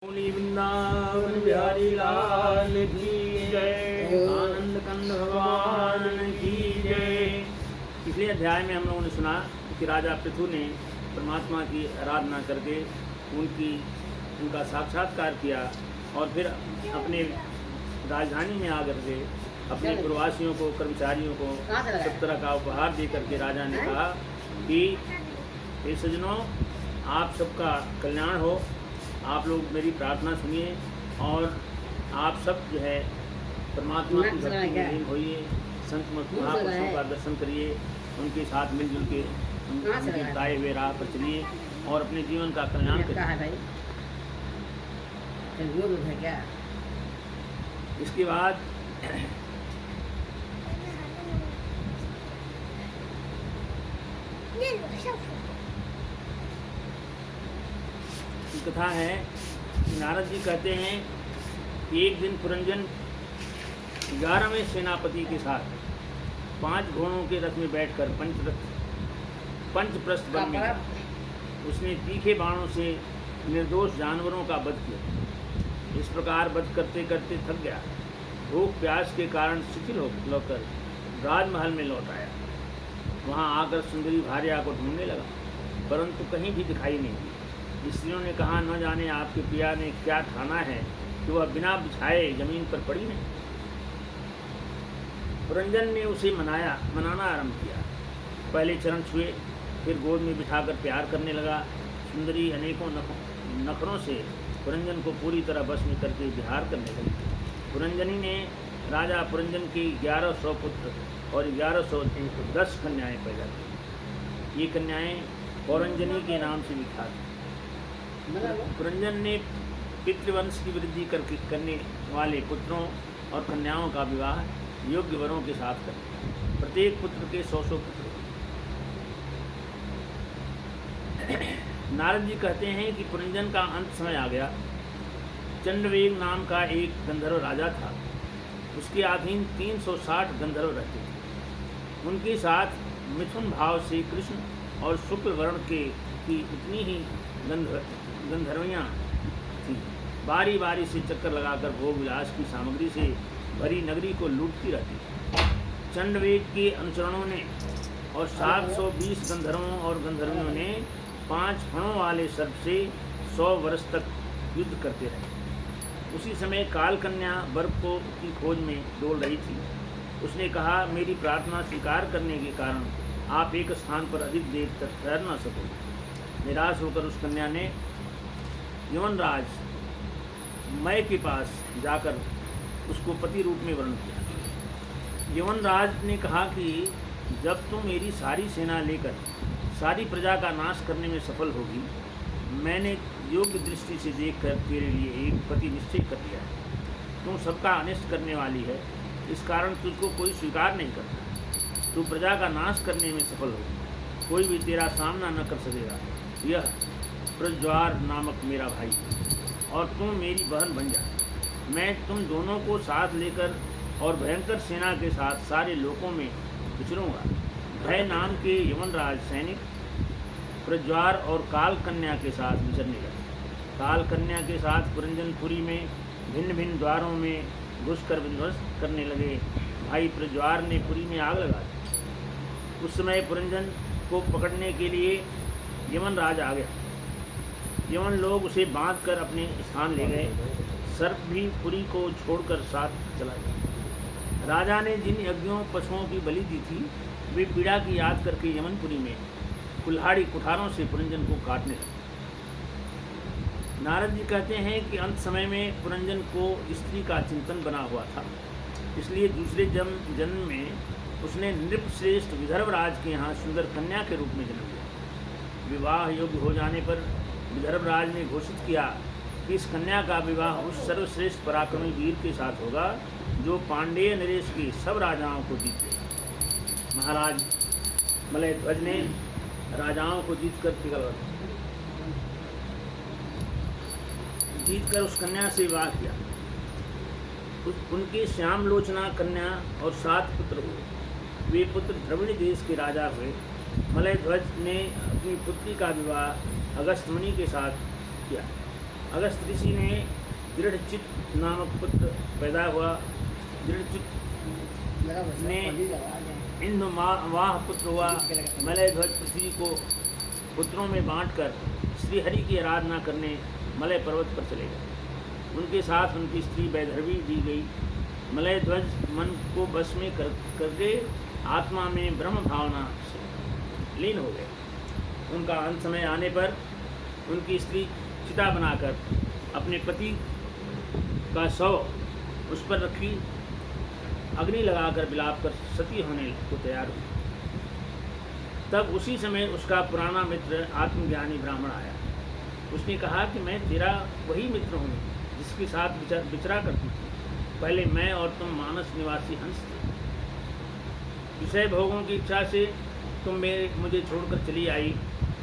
बोली वृंदावन बिहारी लाल की जय, आनंद कंद भगवान की जय। पिछले अध्याय में हम लोगों ने सुना कि राजा पृथु ने परमात्मा की आराधना करके उनका साक्षात्कार किया और फिर अपने राजधानी में आकर के अपने प्रवासियों को, कर्मचारियों को सब तरह का उपहार दे करके राजा ने कहा कि हे सज्जनों, आप सबका कल्याण हो, आप लोग मेरी प्रार्थना सुनिए और आप सब जो है परमात्मा की भक्ति में लीन होइए, संत महापुरुषों का दर्शन करिए, उनके साथ मिलजुल के उनके बताए हुए राह पर चलिए और अपने जीवन का कल्याण करिए। इसके बाद कथा है कि नारद जी कहते हैं कि एक दिन पुरंजन 11वें सेनापति के साथ 5 घोड़ों के रथ में बैठकर पंचप्रस्थ वन में गया। उसने तीखे बाणों से निर्दोष जानवरों का वध किया। इस प्रकार वध करते करते थक गया। भूख प्यास के कारण शिथिल होकर राजमहल में लौट आया। वहाँ आकर सुंदरी भार्या को ढूंढने लगा, परंतु कहीं भी दिखाई नहीं दी। स्त्रियों ने कहा, न जाने आपके पिया ने क्या ठाना है कि वह बिना बिछाए जमीन पर पड़ी नहीं। पुरंजन ने उसे मनाना आरंभ किया। पहले चरण छुए, फिर गोद में बिठाकर प्यार करने लगा। सुंदरी अनेकों नखरों से पुरंजन को पूरी तरह बस में करके विहार करने लगी। पुरंजनी ने राजा पुरंजन की 1100 पुत्र और 1110 कन्याएं पैदा की। ये कन्याएं पौरंजनी के नाम से विख्यात हैं। पुरंजन ने पितृवंश की वृद्धि करने वाले पुत्रों और कन्याओं का विवाह योग्य वरों के साथ कर प्रत्येक पुत्र के 100 पुत्र। नारद जी कहते हैं कि पुरंजन का अंत समय आ गया। चंद्रवेग नाम का एक गंधर्व राजा था। उसके अधीन 360 गंधर्व रहते थे। उनके साथ मिथुन भाव से कृष्ण और शुक्ल वर्ण की उतनी ही गंधर्वियाँ थीं। बारी बारी से चक्कर लगाकर भोग विलास की सामग्री से भरी नगरी को लूटती रहती। चंद्रवेग के अनुचरणों ने और 720 गंधर्वों और गंधर्वियों ने 5 फणों वाले सर्प से 100 वर्ष तक युद्ध करते रहे। उसी समय काल कन्या बर्फ की खोज में डोल रही थी। उसने कहा, मेरी प्रार्थना स्वीकार करने के कारण आप एक स्थान पर अधिक देर तक ठहर न सकोगे। निराश होकर उस कन्या ने यमनराज मय के पास जाकर उसको पति रूप में वर्ण किया। यमनराज ने कहा कि जब तुम मेरी सारी सेना लेकर सारी प्रजा का नाश करने में सफल होगी, मैंने योग्य दृष्टि से देखकर तेरे लिए एक पति निश्चय कर लिया है। तुम सबका अनिष्ट करने वाली है, इस कारण तुझको कोई स्वीकार नहीं करता। तू प्रजा का नाश करने में सफल होगी, कोई भी तेरा सामना न कर सकेगा। यह प्रज्वार नामक मेरा भाई और तुम मेरी बहन बन जा। मैं तुम दोनों को साथ लेकर और भयंकर सेना के साथ सारे लोकों में विचरूंगा। भय नाम के यमनराज सैनिक प्रज्वार और काल कन्या के साथ विचरने लगे। काल कन्या के साथ पुरंजनपुरी में भिन्न भिन्न द्वारों में घुसकर विध्वंस करने लगे। भाई प्रज्वार ने पुरी में आग लगा दी। उस समय पुरंजन को पकड़ने के लिए यमनराज आ गया। यमन लोग उसे बांधकर अपने स्थान ले गए। सर्प भी पुरी को छोड़कर साथ चला गया। राजा ने जिन यज्ञों पशुओं की बलि दी थी, वे पीड़ा की याद करके यमनपुरी में कुल्हाड़ी कुठारों से पुरंजन को काटने लगे। नारद जी कहते हैं कि अंत समय में पुरंजन को स्त्री का चिंतन बना हुआ था, इसलिए दूसरे जन्म में उसने नृपश्रेष्ठ विदर्भराज के यहाँ सुंदर कन्या के रूप में जन्म लिया। विवाह योग्य हो जाने पर विदर्भराज ने घोषित किया कि इस कन्या का विवाह उस सर्वश्रेष्ठ पराक्रमी वीर के साथ होगा जो पांडेय नरेश के सब राजाओं को जीत गए। महाराज मलयध्वज ने राजाओं को जीतकर उस कन्या से विवाह किया। उनकी श्यामलोचना कन्या और 7 पुत्र हुए। वे पुत्र द्रविड़ देश के राजा हुए। मलयध्वज ने अपनी पुत्री का विवाह अगस्त मुनि के साथ किया। अगस्त ऋषि ने दृढ़चित्त नामक पुत्र पैदा हुआ। दृढ़चित्त ने इंद्रवाह पुत्र हुआ। मलय ध्वज पृथ्वी को पुत्रों में बांटकर श्रीहरि की आराधना करने मलय पर्वत पर चले गए। उनके साथ उनकी स्त्री वैदर्भी दी गई। मलय ध्वज मन को बस में करके आत्मा में ब्रह्म भावना से लीन हो गए। उनका अंत समय आने पर उनकी स्त्री चिता बनाकर अपने पति का शव उस पर रखी, अग्नि लगाकर विलाप कर सती होने को तैयार हुई। तब उसी समय उसका पुराना मित्र आत्मज्ञानी ब्राह्मण आया। उसने कहा कि मैं तेरा वही मित्र हूँ जिसके साथ विचरा करती थी। पहले मैं और तुम मानस निवासी हंस थे। विषय भोगों की इच्छा से तुम मुझे छोड़कर चली आई।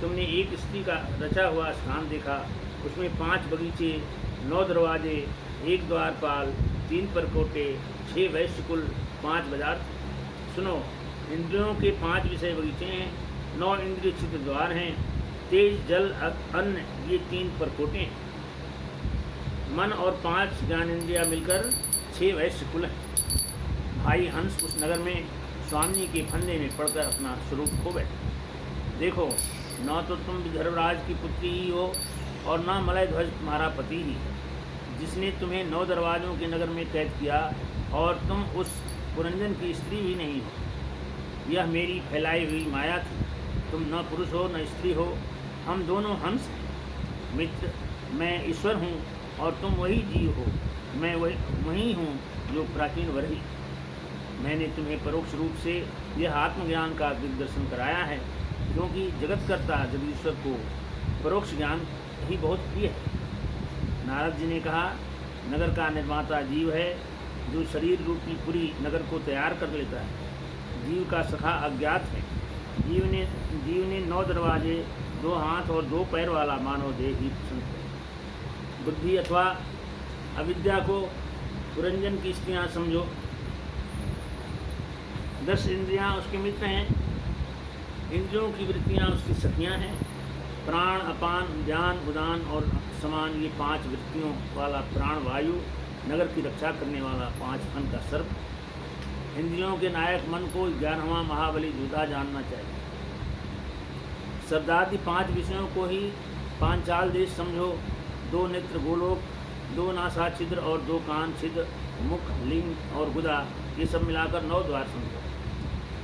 तुमने एक स्त्री का रचा हुआ स्थान देखा, उसमें 5 बगीचे, 9 दरवाजे, 1 द्वारपाल, 3 परकोटे, 6 वैश्यकुल, 5 बाजार। सुनो, इंद्रियों के 5 विषय बगीचे हैं, 9 इंद्रिय चित्त द्वार हैं, तेज जल अन्न ये 3 परकोटे हैं, मन और 5 ज्ञानेंद्रिया मिलकर 6 वैश्यकुल हैं। भाई हंस उस नगर में स्वामी के फंदे में पड़कर अपना स्वरूप खो बैठे। देखो, न तो तुम विदर्भराज की पुत्री ही हो और न मलय ध्वज तुम्हारा पति ही, जिसने तुम्हें 9 दरवाजों के नगर में कैद किया, और तुम उस पुरंजन की स्त्री भी नहीं हो। यह मेरी फैलाई हुई माया थी। तुम न पुरुष हो न स्त्री हो, हम दोनों हंस हैं। मित्र, मैं ईश्वर हूँ और तुम वही जीव हो। मैं वही हूँ जो प्राचीन वही। मैंने तुम्हें परोक्ष रूप से यह आत्मज्ञान का दिग्दर्शन कराया है, क्योंकि जगतकर्ता जगदीश्वर को परोक्ष ज्ञान ही बहुत प्रिय है। नारद जी ने कहा, नगर का निर्माता जीव है, जो शरीर रूपी पूरी नगर को तैयार कर लेता है। जीव का सखा अज्ञात है। जीव ने 9 दरवाजे, 2 हाथ और 2 पैर वाला मानव देह ही पसंद है। बुद्धि अथवा अविद्या को पुरंजन की स्त्रियाँ समझो। 10 इंद्रियाँ उसके मित्र हैं, इंद्रियों की वृत्तियाँ उसकी सखियाँ हैं। प्राण, अपान, ध्यान, उदान और समान ये 5 वृत्तियों वाला प्राण वायु, नगर की रक्षा करने वाला 5 फन का सर्प। इंद्रियों के नायक मन को 11वां महाबली योद्धा जानना चाहिए। शब्दादि 5 विषयों को ही पांचाल देश समझो। 2 नेत्र गोलोक, 2 नासा छिद्र और 2 कान छिद्र, मुख, लिंग और गुदा, ये सब मिलाकर 9 द्वार समझो।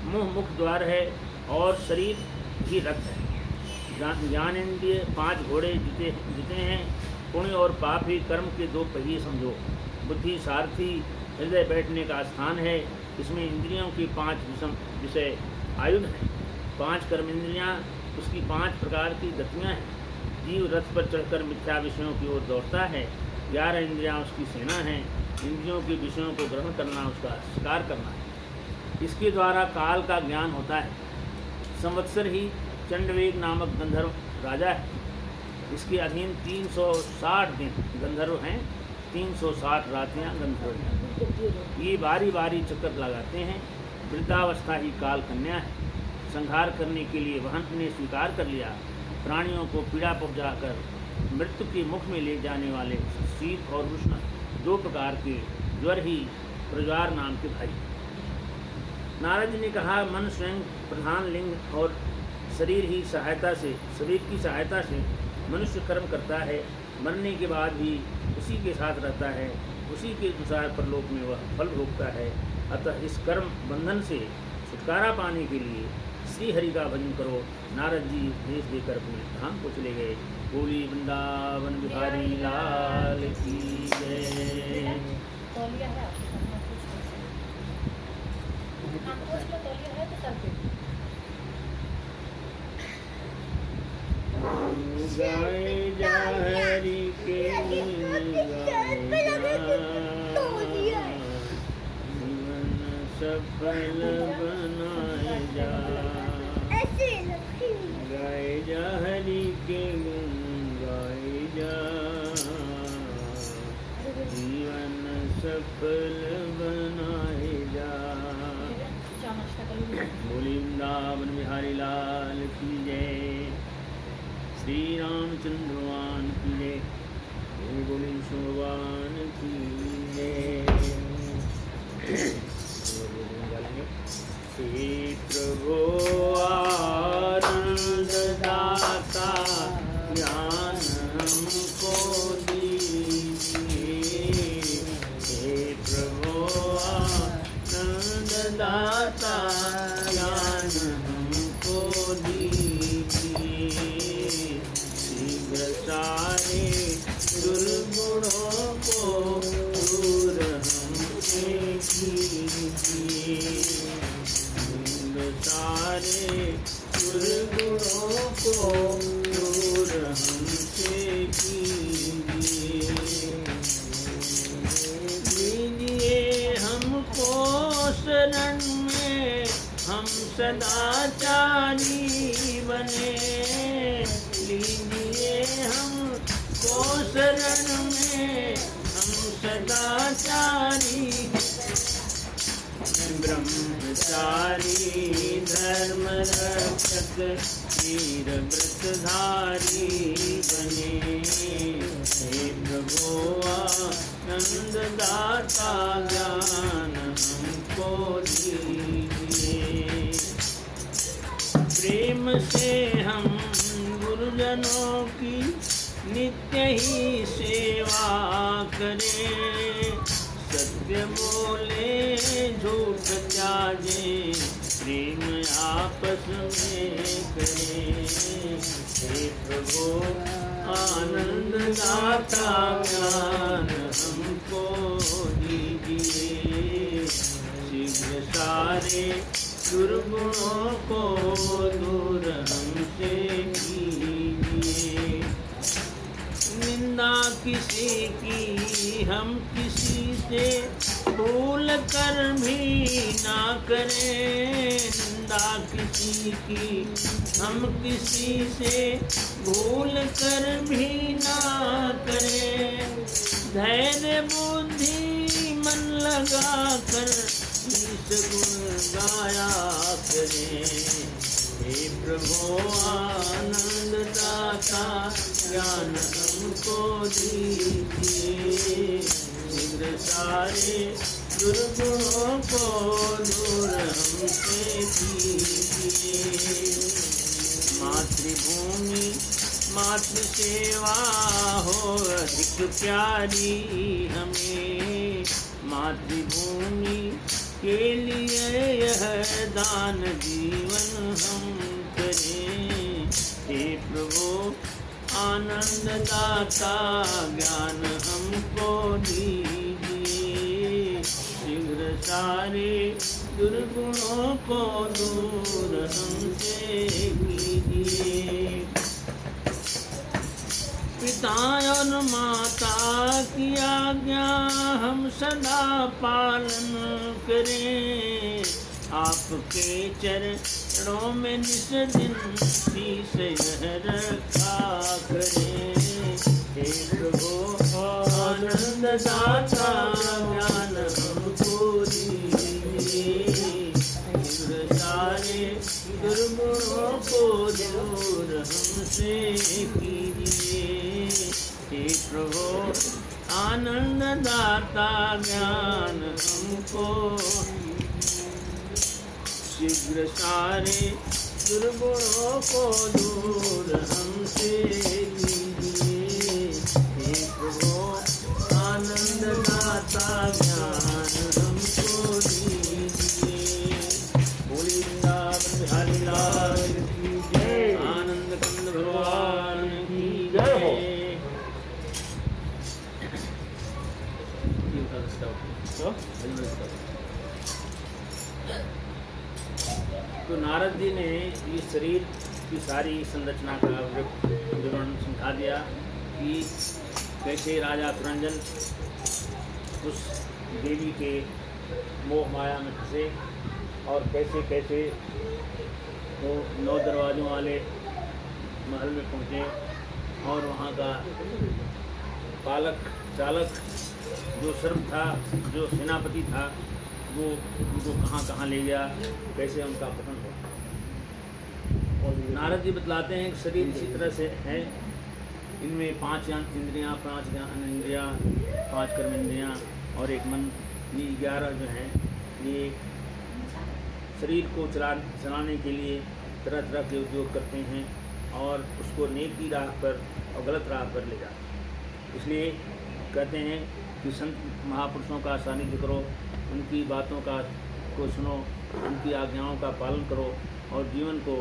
मुंह मुख द्वार है और शरीर ही रथ है। ज्ञानेंद्रिय 5 घोड़े जीते हैं। पुण्य और पाप ही कर्म के 2 पहिए समझो। बुद्धि सारथी, हृदय बैठने का स्थान है। इसमें इंद्रियों की 5 विषय आयुध हैं। 5 कर्मेंद्रियाँ उसकी 5 प्रकार की गतियाँ हैं। जीव रथ पर चढ़कर मिथ्या विषयों की ओर दौड़ता है। 11 इंद्रियाँ उसकी सेना हैं। इंद्रियों के विषयों को ग्रहण करना उसका शिकार करना है। इसके द्वारा काल का ज्ञान होता है। संवत्सर ही चंडवेग नामक गंधर्व राजा है। इसके अधीन 360 दिन गंधर्व हैं, 360 रातियाँ गंधर्व हैं। ये बारी बारी चक्कर लगाते हैं। वृद्धावस्था ही काल कन्या है। संहार करने के लिए वहंत ने स्वीकार कर लिया। प्राणियों को पीड़ा पहुँचाकर मृत्यु के मुख में ले जाने वाले शीत और उष्ण 2 प्रकार के ज्वर ही प्रज्वार नाम के भाई। नारद जी ने कहा, मन स्वयं प्रधान लिंग और शरीर की सहायता से मनुष्य कर्म करता है। मरने के बाद भी उसी के साथ रहता है। उसी के अनुसार परलोक में वह फल भोगता है। अतः इस कर्म बंधन से छुटकारा पाने के लिए श्री हरि का भजन करो। नारद जी देश देकर अपने धाम को चले गए। बोली वृंदावन बिहारी लाल की जय। गाए जा हरि के जीवन सफल बनाए जा। गाए जा हरि के गाए जा, जीवन सफल बनाए जा। बोली वृंदावन बिहारी लाल की जय। श्री रामचंद्र भगवान की जय। बोली भगवान की जय। हे प्रभु आनंद दाता ज्ञान हमको दीजिए। हे प्रभु आनंद दाता ज्ञान हमको दीजिए। शीघ्र सारे दुर्गुणों को दूर हमसे कीजिए। सारे दुर्गुणों को दूर हमसे कीजिए। लीजिए हमको शरण में, हम सदाचारी बने। लीजिए हमको शरण में, हम सदाचारी ब्रह्मचारी धर्म रक्षक वीर व्रतधारी बने। हे प्रभु आनंद दाता ज्ञान हमको दीजिए। प्रेम से हम गुरुजनों की नित्य ही सेवा करें। सत्य बोले झूठ त्याजे, प्रेम आपस में करें। हे प्रभु आनंद दाता ज्ञान हमको दीजिए। शीघ्र सारे दुर्गुणों को दूर हमसे कीजिए। निंदा किसी की हम किसी से भूल कर भी ना करें। निंदा किसी की हम किसी से भूल कर भी ना करें। धैर्य बुद्धि मन लगा कर ईश गुण गाया करें। हे प्रभु आनंद दाता ज्ञान हमको दीजिए। शीघ्र सारे दुर्गुणों को दूर हमसे कीजिए। मातृभूमि मातृ सेवा हो अधिक प्यारी हमें। मातृभूमि के लिए यह दान जीवन हम करें। हे प्रभु आनंद दाता ज्ञान हमको दीजिए। शीघ्र सारे दुर्गुणों को दूर हमसे कीजिए। पिता और माता की आज्ञा हम सदा पालन करें। आपके चरणों में निस दिन शीश रखा करें। हे प्रभु आनंद दाता ज्ञान हमको दीजिए। सारे दुर्गुणों को दूर हमसे कीजिए। हे प्रभु आनंद दाता ज्ञान हमको शीघ्र सारे दुर्गुणों को दूर हमसे कीजिए। हे प्रभु आनंद दाता ज्ञान हमको दीजिए। बोली वृंदावन बिहारी लाल की जय। आनंद कंद भगवान की जय हो। तो नारद जी ने इस शरीर की सारी संरचना का विवरण समझा दिया कि कैसे राजा तुरंजन उस देवी के मोह माया में फंसे और कैसे कैसे वो 9 दरवाज़ों वाले महल में पहुँचे और वहाँ का पालक चालक जो सर्प था, जो सेनापति था, वो उनको कहाँ कहाँ ले गया, कैसे उनका पतन हो। और नारद जी बतलाते हैं कि शरीर इसी तरह से है इनमें 5 इंद्रियाँ, 5 ज्ञान इंद्रियाँ, 5 कर्म इंद्रियाँ और एक मन, ये 11 जो हैं ये शरीर को चलाने के लिए तरह तरह के उद्योग करते हैं और उसको नेक की राह पर और गलत राह पर ले जाते हैं। इसलिए कहते हैं कि संत महापुरुषों का सानिध्य करो, उनकी बातों को सुनो, उनकी आज्ञाओं का पालन करो और जीवन को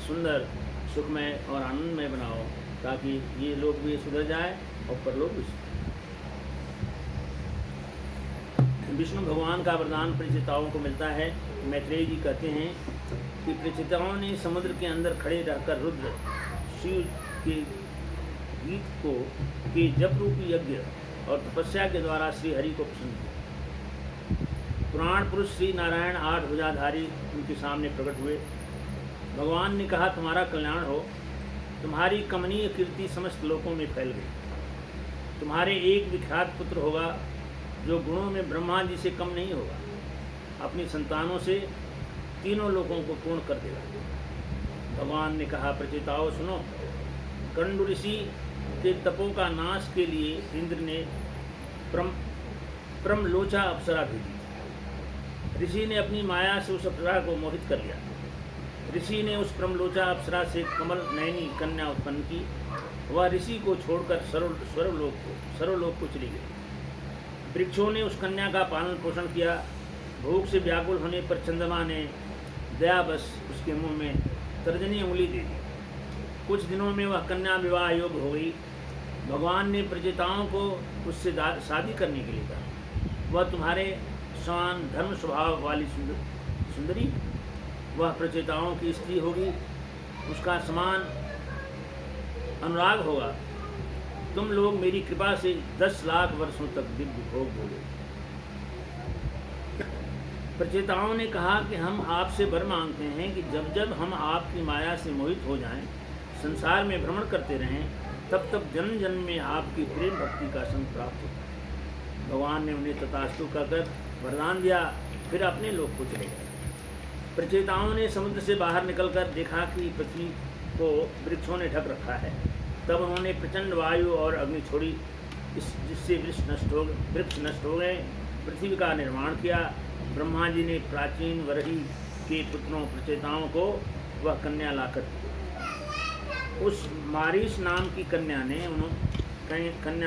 सुंदर, सुखमय और आनंदमय बनाओ, ताकि ये लोग भी सुधर जाए और परलोक भी सुधर। विष्णु भगवान का वरदान परिचिताओं को मिलता है। मैत्रेय जी कहते हैं कि परिचिताओं ने समुद्र के अंदर खड़े रहकर रुद्र शिव के गीत को के जप रूपी यज्ञ और तपस्या के द्वारा श्री हरि को प्रसन्न किया। पुराण पुरुष श्री नारायण 8 भुजाधारी उनके सामने प्रकट हुए। भगवान ने कहा, तुम्हारा कल्याण हो, तुम्हारी कमनीय कीर्ति समस्त लोकों में फैल गई। तुम्हारे एक विख्यात पुत्र होगा जो गुणों में ब्रह्मा जी से कम नहीं होगा, अपनी संतानों से तीनों लोगों को पूर्ण कर देगा। भगवान ने कहा, प्रचेताओं सुनो, कंडु ऋषि के तपों का नाश के लिए इंद्र ने प्रमलोचा अप्सरा भेजी। ऋषि ने अपनी माया से उस अप्सरा को मोहित कर लिया। ऋषि ने उस प्रमलोचा अप्सरा से कमल नयनी कन्या उत्पन्न की। वह ऋषि को छोड़कर सर्वलोक को चली गई। वृक्षों ने उस कन्या का पालन पोषण किया। भूख से व्याकुल होने पर चंद्रमा ने दयावश उसके मुंह में तर्जनी उंगली दे दी। कुछ दिनों में वह कन्या विवाह योग्य हो गई। भगवान ने प्रचेताओं को उससे शादी करने के लिए कहा। वह तुम्हारे समान धर्म स्वभाव वाली सुंदरी, वह प्रचेताओं की स्त्री होगी, उसका समान अनुराग होगा। तुम लोग मेरी कृपा से 10 लाख वर्षों तक दिव्य भोग भोगे। प्रचेताओं ने कहा कि हम आपसे वर मांगते हैं कि जब जब हम आपकी माया से मोहित हो जाएं, संसार में भ्रमण करते रहें, तब तब जन्म जन्म में आपकी प्रेम भक्ति का संग प्राप्त हो। भगवान ने उन्हें तथास्तु कहकर वरदान दिया, फिर अपने लोक को चले गए। प्रचेताओं ने समुद्र से बाहर निकलकर देखा कि पृथ्वी को वृक्षों ने ढक रखा है। तब उन्होंने प्रचंड वायु और अग्नि छोड़ी, जिससे वृक्ष नष्ट हो गए। पृथ्वी का निर्माण किया। ब्रह्मा जी ने प्राचीन वरही के पुत्रों प्रचेताओं को वह कन्या लाकर उस मारीश नाम की कन्या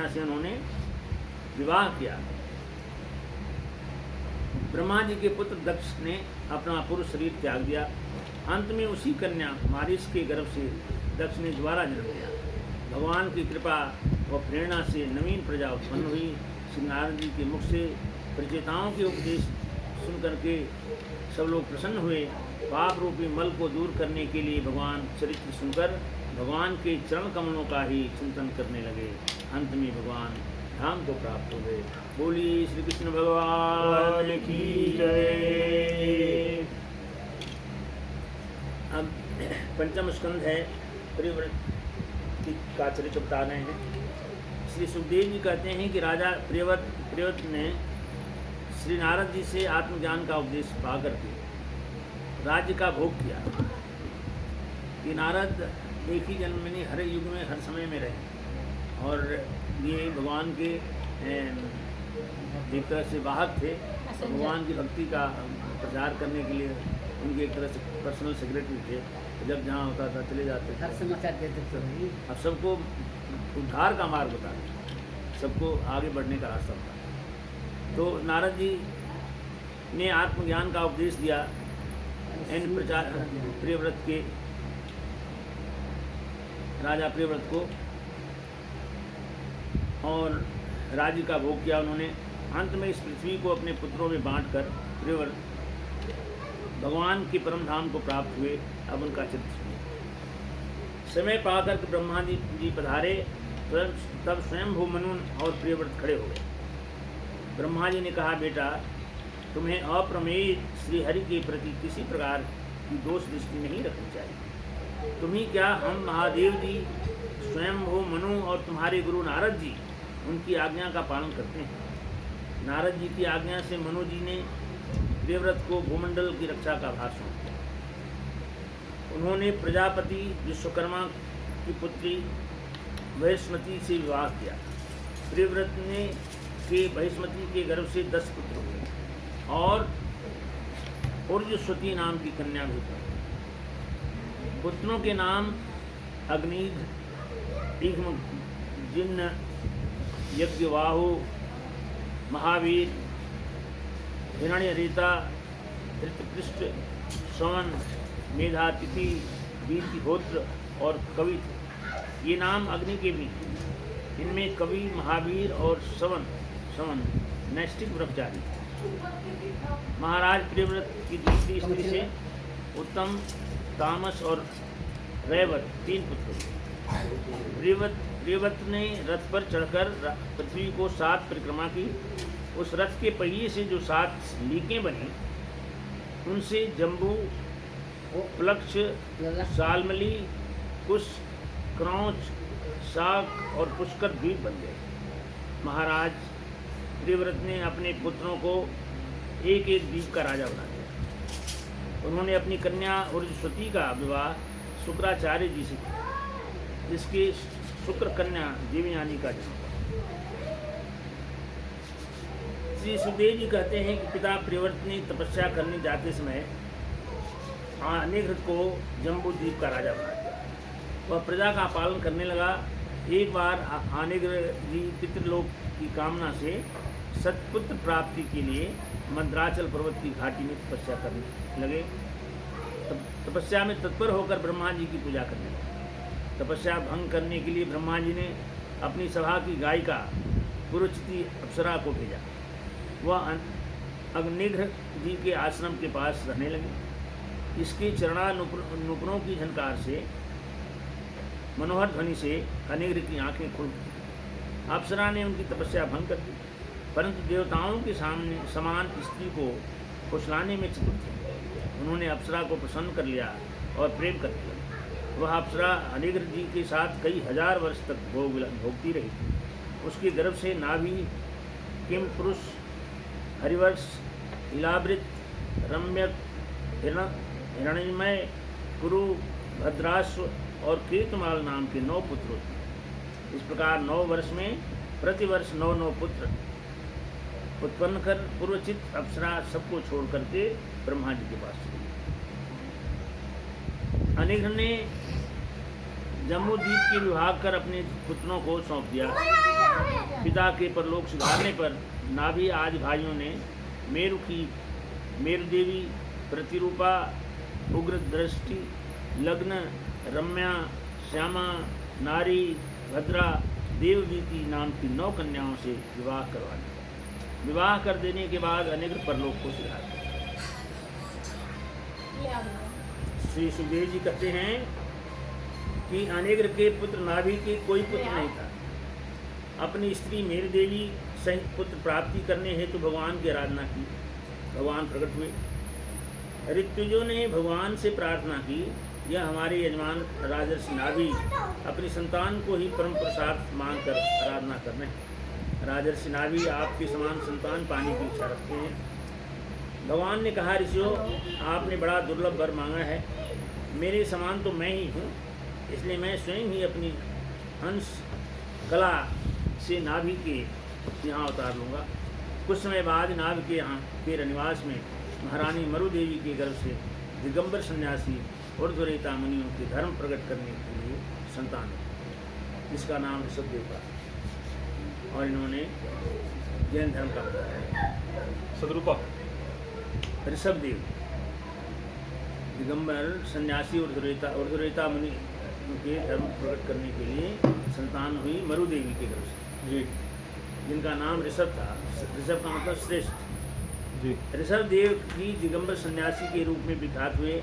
से उन्होंने विवाह किया। ब्रह्मा जी के पुत्र दक्ष ने अपना पुरुष शरीर त्याग दिया। अंत में उसी कन्या मारीश के गर्भ से दक्ष ने दोबारा जन्म लिया। भगवान की कृपा व प्रेरणा से नवीन प्रजा उत्पन्न हुई। श्री नारद जी के मुख से प्रचेताओं के उपदेश सुन करके सब लोग प्रसन्न हुए। पाप रूपी मल को दूर करने के लिए भगवान चरित्र सुनकर भगवान के चरण कमलों का ही चिंतन करने लगे। अंत में भगवान धाम को प्राप्त हो गए। बोली श्री कृष्ण भगवान की जय। अब पंचम स्कंध है, प्रियव्रत का चरित्र बता रहे हैं। श्री सुखदेव जी कहते हैं कि राजा प्रियव्रत ने श्री नारद जी से आत्मज्ञान का उपदेश पा करके राज्य का भोग किया। ये नारद एक ही जन्म में नहीं, हर युग में हर समय में रहे और ये भगवान के एक तरह से वाहक थे। भगवान की भक्ति का प्रचार करने के लिए उनके एक तरह से पर्सनल सेक्रेटरी थे। जब जहाँ होता था चले जाते थे, समाचार देते थे। अब सबको उद्धार का मार्ग बताते, सबको आगे बढ़ने का रास्ता बताते। तो नारद जी ने आत्मज्ञान का उपदेश दिया इन प्रियव्रत के राजा प्रियव्रत को और राज्य का भोग किया उन्होंने। अंत में इस पृथ्वी को अपने पुत्रों में बांटकर प्रियव्रत भगवान के परम धाम को प्राप्त हुए। अब उनका चित्र सुनिए। समय पाकर के ब्रह्मा जी पधारे, तब स्वयंभू मनु और प्रियव्रत खड़े हो गए। ब्रह्मा जी ने कहा, बेटा तुम्हें अप्रमेय श्री हरि के प्रति किसी प्रकार की दोष दृष्टि नहीं रखनी चाहिए। तुम्ही क्या, हम महादेव जी स्वयंभू मनु और तुम्हारे गुरु नारद जी उनकी आज्ञा का पालन करते हैं। नारद जी की आज्ञा से मनु जी ने प्रियव्रत को भूमंडल की रक्षा का भार सौंपा। उन्होंने प्रजापति विश्वकर्मा की पुत्री बहिष्मती से विवाह किया। प्रियव्रत ने के बहिष्मती के गर्भ से 10 पुत्र हुए और उर्जस्वती नाम की कन्या भी हुई। पुत्रों के नाम अग्निध, इग्म, जिन्न, यज्ञवाहु, महावीर, हिरण्यरेता, धृतपृष्ठ, सवन, मेधातिथि, वीतिहोत्र और कवि थे। ये नाम अग्नि के भी थे। इनमें कवि, महावीर और सवन नैष्ठिक ब्रह्मचारी थे। महाराज प्रियव्रत की दूसरी स्त्री से उत्तम, तामस और रैवत 3 पुत्र हुए। प्रियव्रत ने रथ पर चढ़कर पृथ्वी को 7 परिक्रमा की। उस रथ के पहिए से जो 7 लीकें बनी, उनसे जम्बू, प्लक्ष, सालमली, कुश, क्रौच, शाक और पुष्कर द्वीप बन गए। महाराज प्रियव्रत ने अपने पुत्रों को एक एक द्वीप का राजा बना दिया। उन्होंने अपनी कन्या उर्जस्वती का विवाह शुक्राचार्य जी से किया, जिसके शुक्र कन्या देवयानी का जन्म हुआ। श्री सुखदेव जी कहते हैं कि पिता प्रियव्रत ने तपस्या करने जाते समय अनिघ्र को जम्बूद्वीप का राजा बना दिया। वह प्रजा का पालन करने लगा। एक बार अनिघ्र जी पितृलोक की कामना से सत्पुत्र प्राप्ति के लिए मंद्राचल पर्वत की घाटी में तपस्या करने लगे। तपस्या में तत्पर होकर ब्रह्मा जी की पूजा करने लगे। तपस्या भंग करने के लिए ब्रह्मा जी ने अपनी सभा की गायिका पुरुचिति अप्सरा को भेजा। वह अग्निघ्र जी के आश्रम के पास रहने लगी। इसके चरणा नुपुरों की झनकार से, मनोहर ध्वनि से अनिघ्र की आंखें खुल गईं। अप्सरा ने उनकी तपस्या भंग कर दी, परंतु देवताओं के सामने समान स्त्री को फुसलाने में चतुर थे। उन्होंने अप्सरा को प्रसन्न कर लिया और प्रेम कर लिया। वह अप्सरा अनिघ्र जी के साथ कई हजार वर्ष तक भोगती रही। उसके गर्भ से नाभि, किम पुरुष, हरिवर्ष, इलावृत, रम्यक, हिरण्यमय, कुरु, भद्राश्व और केतुमाल नाम के 9 पुत्र होते। इस प्रकार 9 वर्ष में प्रतिवर्ष 9 पुत्र उत्पन्न कर पूर्वचित अप्सरा सबको छोड़ करके ब्रह्मा जी के पास चली। अनिघ्र ने जम्बूद्वीप के विभाग कर अपने पुत्रों को सौंप दिया। पिता के परलोक सुधारने पर नाभि आदि भाइयों ने मेरुदेवी, प्रतिरूपा, उग्र दृष्टि, लग्न, रम्या, श्यामा, नारी, भद्रा, देववीति नाम की 9 कन्याओं से विवाह करवा दिया। विवाह कर देने के बाद अनिघ्र परलोक को सिधार दिया। श्री सुखदेव जी कहते हैं कि अनिघ्र के पुत्र नाभि के कोई पुत्र नहीं था। अपनी स्त्री मेरुदेवी सहित पुत्र प्राप्ति करने हेतु भगवान की आराधना की। भगवान प्रकट हुए। ऋत्विजों ने भगवान से प्रार्थना की, यह हमारे यजमान राजर्षि नाभि अपनी संतान को ही परम पुरुषार्थ मानकर आराधना कर रहे हैं। राजर्षि नाभि आपके समान संतान पाने की इच्छा रखते हैं। भगवान ने कहा, ऋषियों, आपने बड़ा दुर्लभ वर मांगा है। मेरे समान तो मैं ही हूँ, इसलिए मैं स्वयं ही अपनी हंस कला से नाभि के यहाँ उतार लूँगा। कुछ समय बाद नाभि के यहाँ के रनिवास में महारानी मरु देवी के गर्भ से दिगंबर सन्यासी ऊर्ध्वरेता मुनियों के धर्म प्रकट करने के लिए संतान है, जिसका नाम ऋषभदेव का, और इन्होंने जैन धर्म का बताया। सदरूपा ऋषभदेव दिगंबर सन्यासी ऊर्ध्वरेता मुनि के धर्म प्रकट करने के लिए संतान हुई मरु देवी के गर्भ से जी, जिनका नाम ऋषभ था। ऋषभ का मतलब श्रेष्ठ। जी। ऋषभ देव जी दिगंबर सन्यासी के रूप में विख्यात हुए।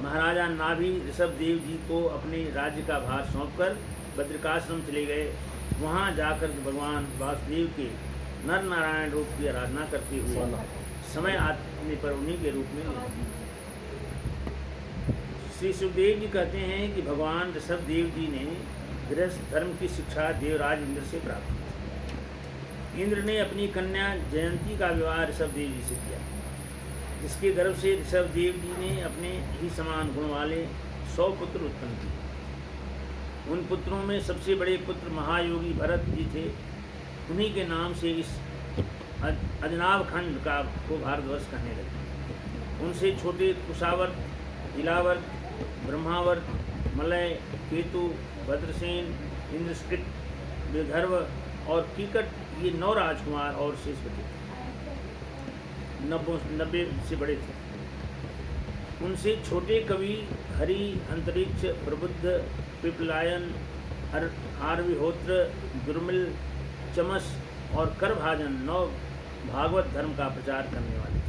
महाराजा नाभि ऋषभ देव जी को अपने राज्य का भार सौंपकर बद्रिकाश्रम चले गए। वहां जाकर भगवान वासुदेव के नर नारायण रूप की आराधना करते हुए समय आने पर उन्हीं के रूप में श्री सुखदेव जी कहते हैं कि भगवान ऋषभ देव जी ने गृहस्थ धर्म की शिक्षा देवराज इंद्र से प्राप्त की। इंद्र ने अपनी कन्या जयंती का विवाह ऋषभ देव जी से किया, जिसके गर्भ से ऋषभ देव जी ने अपने ही समान गुण वाले 100 पुत्र उत्पन्न किए। उन पुत्रों में सबसे बड़े पुत्र महायोगी भरत जी थे। उन्हीं के नाम से इस अजनाब खंड को भारतवर्ष कहने लगे। उनसे छोटे कुशावर्त, इलावर्त, ब्रह्मावर्त, मलय, केतु, भद्रसेन, इंद्रस्कृत, विदर्भ और कीकट, ये 9 राजकुमार और शेष बचे थे। 90 से बड़े थे। उनसे छोटे कवि हरि, अंतरिक्ष, प्रबुद्ध, पिपलायन, आर्विहोत्र, दुर्मिल, चमस और करभाजन 9 भागवत धर्म का प्रचार करने वाले थे।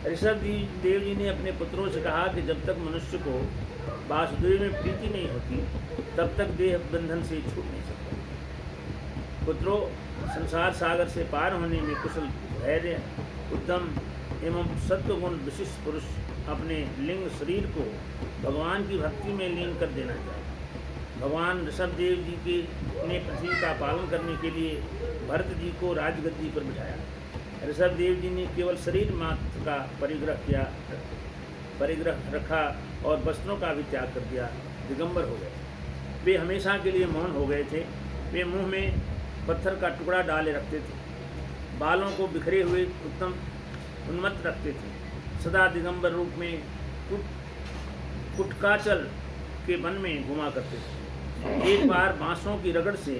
ऋषभ देव जी ने अपने पुत्रों से कहा कि जब तक मनुष्य को वासुदेव में प्रीति नहीं होती तब तक देह बंधन से छूट नहीं सकता। पुत्रों, संसार सागर से पार होने में कुशल, धैर्य, उद्यम एवं सत्वगुण विशिष्ट पुरुष अपने लिंग शरीर को भगवान की भक्ति में लीन कर देना चाहिए। भगवान ऋषभ देव जी ने पृथ्वी का पालन करने के लिए भरत जी को राजगद्दी पर बिठाया। ऋषभ देव जी ने केवल शरीर मात्र का परिग्रह रखा और वस्त्रों का भी त्याग कर दिया, दिगंबर हो गए। वे हमेशा के लिए मौन हो गए थे। वे मुंह में पत्थर का टुकड़ा डाले रखते थे, बालों को बिखरे हुए उत्तम उन्मत्त रखते थे, सदा दिगंबर रूप में कुटकाचल के वन में घुमा करते थे। एक बार बांसों की रगड़ से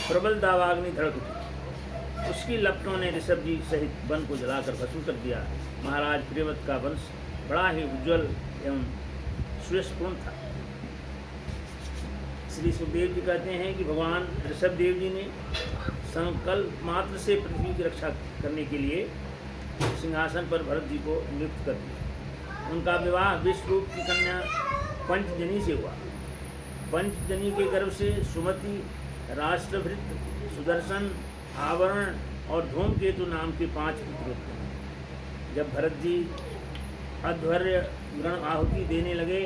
प्रबल दावाग्नि धड़क उठी। उसकी लपटों ने ऋषभ जी सहित वन को जलाकर भस्म कर दिया। महाराज प्रियव्रत का वंश बड़ा ही उज्ज्वल एवं सुयशपूर्ण था। श्री सुखदेव जी कहते हैं कि भगवान ऋषभ देव जी ने संकल्प मात्र से पृथ्वी की रक्षा करने के लिए सिंहासन पर भरत जी को नियुक्त कर दिया। उनका विवाह विश्वरूप की कन्या पंचजनी से हुआ। पंचजनी के गर्भ से सुमति, राष्ट्रभृत, सुदर्शन, आवरण और धूमकेतु नाम के 5 पुत्र थे। जब भरत जी अध्वर्य ग्रहण आहुति देने लगे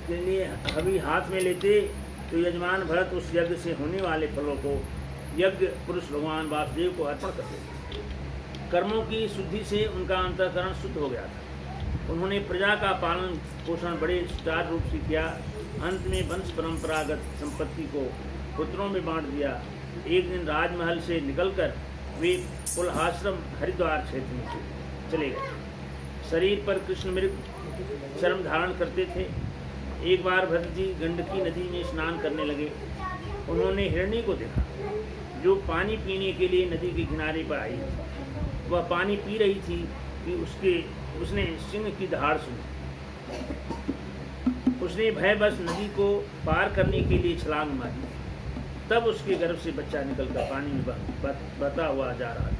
के लिए अभी हाथ में लेते तो यजमान भरत उस यज्ञ से होने वाले फलों को यज्ञ पुरुष भगवान वासुदेव को अर्पण करते। कर्मों की शुद्धि से उनका अंतःकरण शुद्ध हो गया था। उन्होंने प्रजा का पालन पोषण बड़े सुचारू रूप से किया। अंत में वंश परंपरागत संपत्ति को पुत्रों में बांट दिया। एक दिन राजमहल से निकलकर वे पुलहाश्रम हरिद्वार क्षेत्र में चले गए। शरीर पर कृष्ण मृग चर्म धारण करते थे। एक बार भरत जी गंडकी नदी में स्नान करने लगे। उन्होंने हिरणी को देखा जो पानी पीने के लिए नदी के किनारे पर आई। वह पानी पी रही थी कि उसने सिंह की दहाड़ सुनी। उसने भयवश नदी को पार करने के लिए छलांग मारी। तब उसके गर्भ से बच्चा निकलकर पानी में बहता हुआ जा रहा था।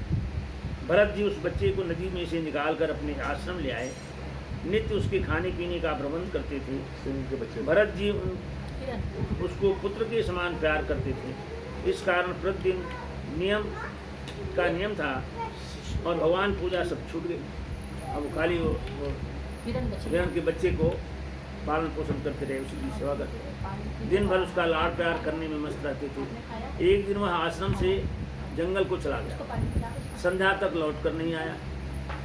भरत जी उस बच्चे को नदी में से निकालकर अपने आश्रम ले आए। नित्य उसके खाने पीने का प्रबंध करते थे। भरत जी उसको पुत्र के समान प्यार करते थे। इस कारण प्रतिदिन नियम था और भगवान पूजा सब छूट गई। अब खाली वो हिरण के बच्चे को पालन पोषण करते रहे, उसी की सेवा करते रहे। दिन भर उसका लाड़ प्यार करने में मस्त रहते थे। एक दिन वह आश्रम से जंगल को चला गया। संध्या तक लौट कर नहीं आया।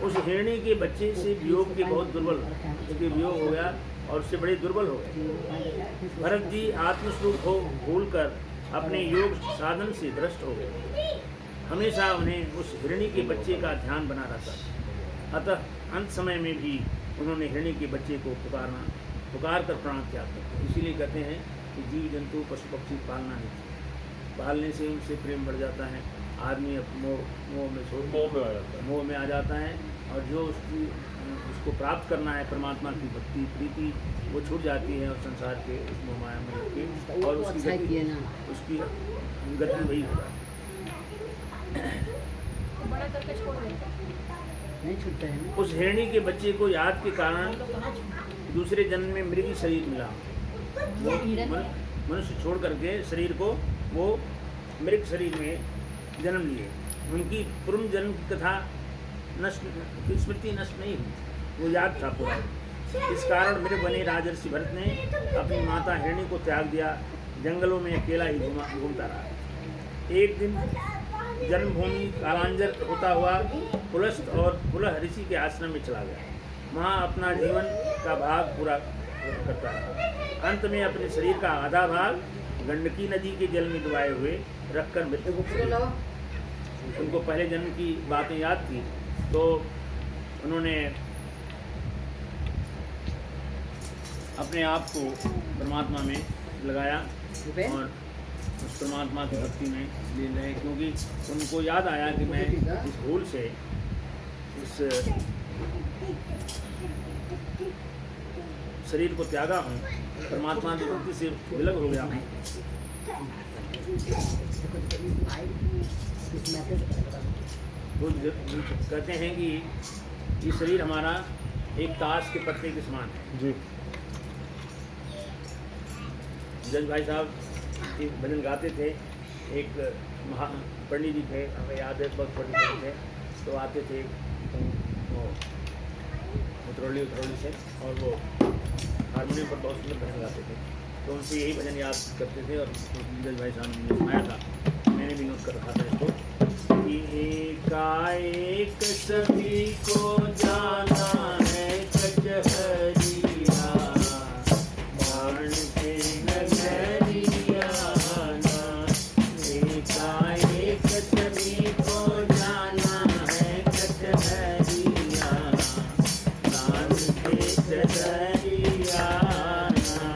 उस हिरणी के बच्चे से वियोग के बहुत दुर्बल, उसके वियोग हो गया और उससे बड़े दुर्बल हो गए। भरत जी आत्मस्वरूप हो भूलकर अपने योग साधन से भ्रष्ट हो गए। हमेशा उन्हें उस हिरणी के बच्चे का ध्यान बना रहता। अतः अंत समय में भी उन्होंने हिरणी के बच्चे को पुकार कर प्राण त्याग किया। इसीलिए कहते हैं कि जीव जंतु पशु पक्षी पालना नहीं चाहिए। पालने से उनसे प्रेम बढ़ जाता है। आदमी मोह में आ जाता है और जो उसको प्राप्त करना है परमात्मा की भक्ति प्रीति वो छूट जाती है और संसार के उस मोह माया में लग और उसकी गति वही होगा। नहीं छूटता है। उस हिरणी के बच्चे को याद के कारण दूसरे जन्म में मृगी शरीर मिला। मनुष्य छोड़ करके शरीर को वो मृग शरीर में जन्म लिए। उनकी पूर्व जन्म की कथा स्मृति नष्ट नहीं हुई, वो याद था पूरा। इस कारण मेरे बने राजर्षि भरत ने अपनी माता हिरणी को त्याग दिया। जंगलों में अकेला ही घूमता रहा। एक दिन जन्मभूमि कालांजर होता हुआ पुलस्त और पुलह ऋषि के आश्रम में चला गया। वहाँ अपना जीवन का भाग पूरा करता रहा। अंत में अपने शरीर का आधा भाग गंडकी नदी के जल में डुबाए हुए रखकर मृत्यु को पड़ी। उनको पहले जन्म की बातें याद थी, तो उन्होंने अपने आप को परमात्मा में लगाया और उस परमात्मा की भक्ति में लीन रहे, क्योंकि उनको याद आया कि मैं इस भूल से इस शरीर को त्यागा हूँ, परमात्मा की भक्ति से विलग हो गया हूँ। वो कहते हैं कि ये शरीर हमारा एक ताश के पत्ते के समान है। जी। जज भाई साहब एक भजन गाते थे, एक पंडित जी थे, हमें याद है, बहुत पंडित थे, तो आते थे वो उतरौली से, और वो हारमोनियम पर बहुत सुंदर भजन गाते थे, तो उनसे यही भजन याद करते थे। और जज भाई साहब ने सुनाया था, मैंने भी नोट कर रखा था इसको कि एकाएक सभी को जाना है कचहरिया, बाण के नगरिया ना। एकाएक सभी को जाना है कचहरिया, दान के चचरिया ना।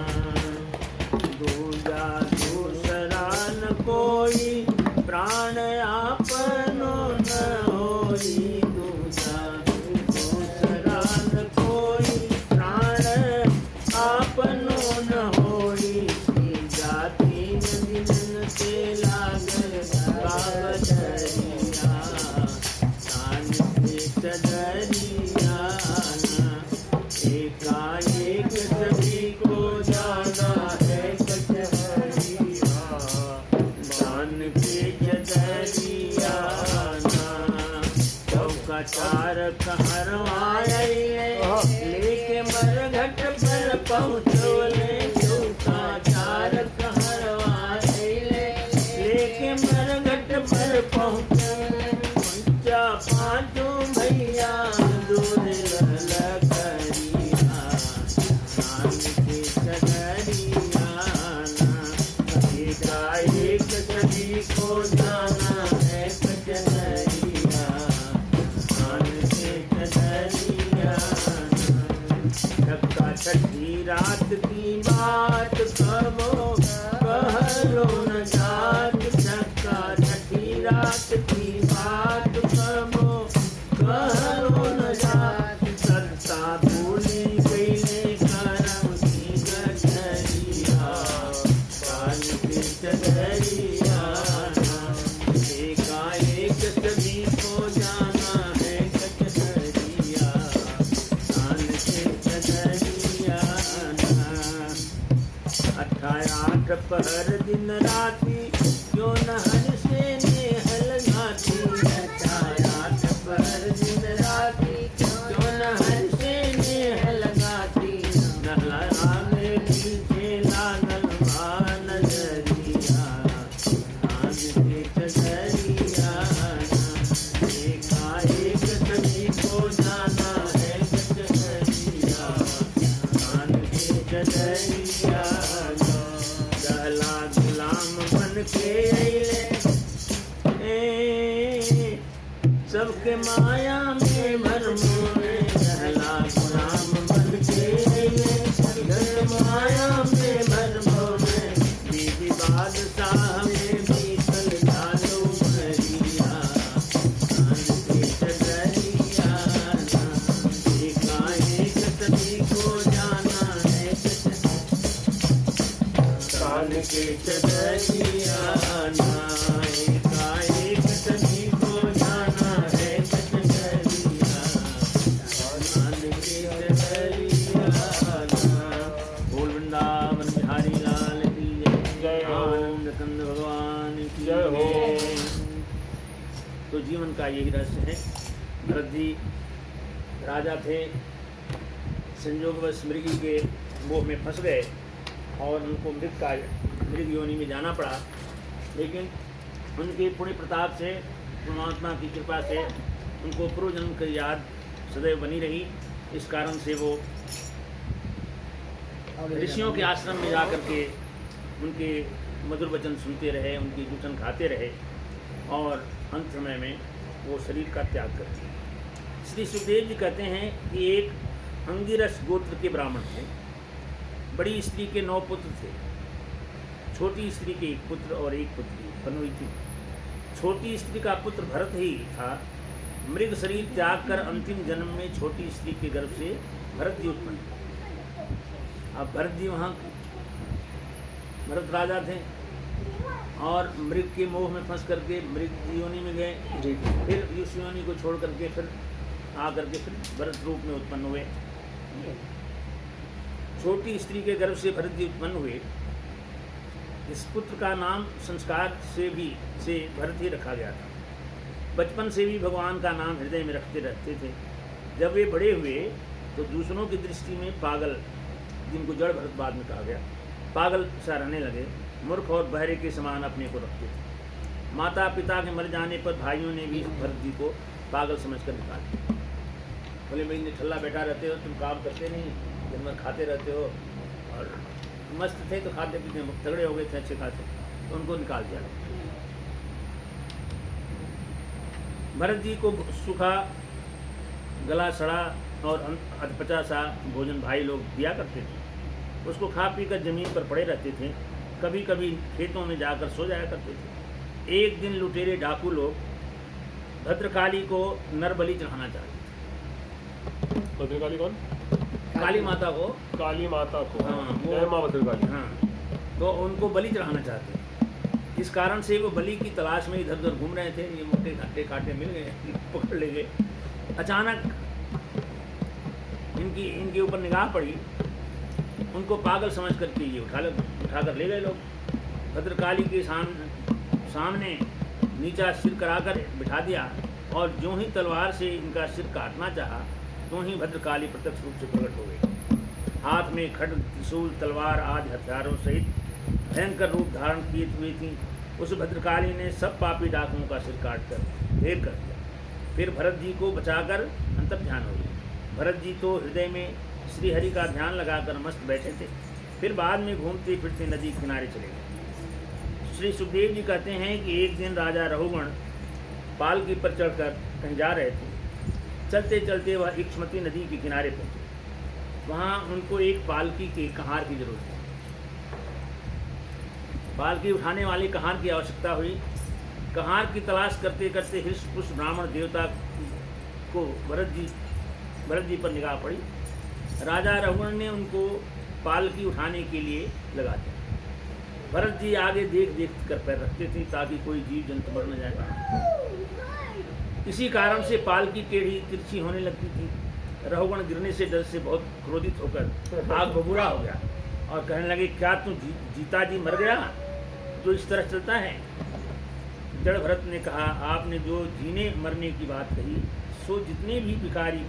दूजा दूसरा न कोई, प्राण आपनो न होई। दूजा दूसरा न कोई, प्राण आपनो न होई। जाति नदीन से लागल बाबरिया, दान के चदरिया ना। एकाएक सभी को जाना है कचहरिया, दान के चदरिया ना। चौका चार कहरवाए लेके मरघट पर पहुँचोले। चौका चार कहरवाए लेके मरघट पर पहुँचोले। पंचा पाँचों भैया दूध ललकरिया, दान के चदरिया ना। एकाएक सभी को जाना है कचहरिया, दान के चदरिया ना। छक्का छठी रात की बात कहो कहलो न जात। छक्का छठी रात की बात कहो कहलो न जात। करता भूली गईले करम की गठरिया, दान के चदरिया ना। एकाएक सभी को जाना है कचहरिया, दान के चदरिया ना। 8 पहर दिन राती क्यों न हर से नेहल घाती। 8 पहर दिन राती क्यों न हर से नेहल घाती। नहला में पीछे लागल बा नजरिया, दान के चदरिया ना। एकाएक सभी को जाना है कचहरिया, दान के चदरिया ना। दहला गुलाम बन के अइले सबके माया में भरमोरे। दहला गुलाम बन के अइले सबके माया में भरमोरे। बीबी बादशाह में बीतल जालो भरिया, दान के चदरिया ना। एकाएक सभी को जाना है दान के चदरिया ना। एकाएक सभी को जाना है कचहरिया, दान के चदरिया ना। बोल वृंदावन बिहारी लाल की जय हो। आनंद कंद भगवान की जय हो। तो जीवन का यही रहस्य है। भरत जी राजा थे, संयोगवश मृगी के मोह में फंस गए और उनको मृग योनि में जाना पड़ा, लेकिन उनके पुण्य प्रताप से, परमात्मा की कृपा से उनको पूर्व जन्म की याद सदैव बनी रही। इस कारण से वो ऋषियों के आश्रम में जाकर के उनके मधुर वचन सुनते रहे, उनकी जूठन खाते रहे और अंत समय में वो शरीर का त्याग कर दिया। श्री सुखदेव जी कहते हैं कि एक अंगिरस गोत्र के ब्राह्मण थे। बड़ी स्त्री के 9 पुत्र थे। छोटी स्त्री के 1 पुत्र और 1 पुत्री उत्पन्न हुई थी। छोटी स्त्री का पुत्र भरत ही था। मृग शरीर त्याग कर अंतिम जन्म में छोटी स्त्री के गर्भ से भरत जी उत्पन्न हुए। अब भरत जी वहाँ भरत राजा थे और मृग के मोह में फंस करके मृग योनि में गए। फिर उस योनि को छोड़ करके फिर आकर के फिर भरत रूप में उत्पन्न हुए। छोटी स्त्री के गर्भ से भरत जी उत्पन्न हुए। इस पुत्र का नाम संस्कार से भरत ही रखा गया था। बचपन से भी भगवान का नाम हृदय में रखते रहते थे। जब वे बड़े हुए तो दूसरों की दृष्टि में पागल, जिनको जड़ भरत बाद में कहा गया, पागल सा रहने लगे। मूर्ख और बहरे के समान अपने को रखते थे। माता पिता के मर जाने पर भाइयों ने भी भरत जी को पागल समझकर निकाल दिया। बोले भाई निठल्ला बैठा रहते हो, तुम काम करते नहीं, दिन भर खाते रहते हो। और मस्त थे तो खाते पीते तगड़े हो गए थे अच्छे खासे, तो उनको निकाल दिया। भरत जी को सूखा गला सड़ा और अधपचा सा भोजन भाई लोग दिया करते थे। उसको खा पी कर जमीन पर पड़े रहते थे। कभी कभी खेतों में जाकर सो जाया करते थे। एक दिन लुटेरे डाकू लोग भद्रकाली को नरबलि चढ़ाना चाहते थे। भद्रकाली कौन? काली माता को। काली माता को। हाँ, जय मां भद्रकाली। हाँ, तो उनको बलि चढ़ाना चाहते हैं। इस कारण से वो बलि की तलाश में इधर उधर घूम रहे थे। ये मोटे घाटे काटे मिल गए, पकड़ ले गए। अचानक इनके ऊपर निगाह पड़ी। उनको पागल समझ करके ये उठा कर ले गए लोग। भद्रकाली के सामने नीचा सिर कराकर बिठा दिया और जो ही तलवार से इनका सिर काटना चाहा तो ही भद्रकाली प्रत्यक्ष रूप से प्रकट हो गई। हाथ में खड्ग, त्रिशूल, तलवार आदि हथियारों सहित भयंकर रूप धारण किए हुई थी। उस भद्रकाली ने सब पापी डाकुओं का सिर काटकर ढेर कर दिया। फिर भरत जी को बचाकर अंतर्ध्यान हो गई। भरत जी तो हृदय में श्री हरि का ध्यान लगाकर मस्त बैठे थे। फिर बाद में घूमते फिरते नदी किनारे चले गए। श्री सुखदेव जी कहते हैं कि एक दिन राजा रघुगण पालकी पर चढ़कर कहीं जा रहे थे। चलते चलते वह इक्ष्मती नदी के किनारे पहुंचे। वहाँ उनको एक पालकी के कहार की जरूरत थी। पालकी उठाने वाली कहार की आवश्यकता हुई। कहार की तलाश करते करते हृष्टपुष्ट ब्राह्मण देवता को भरत जी पर निगाह पड़ी। राजा रघुगण ने उनको पालकी उठाने के लिए लगा दिया। भरत जी आगे देख देख कर पैर रखते थे ताकि कोई जीव जंतु मर न जाए। इसी कारण से पालकी टेढ़ी तिरछी होने लगती थी। रघुगण गिरने से डर से बहुत क्रोधित होकर आग बबूला हो गया और कहने लगे, क्या तू जीता जी मर गया जो इस तरह चलता है? जड़ भरत ने कहा, आपने जो जीने मरने की बात कही सो जितने भी विकारी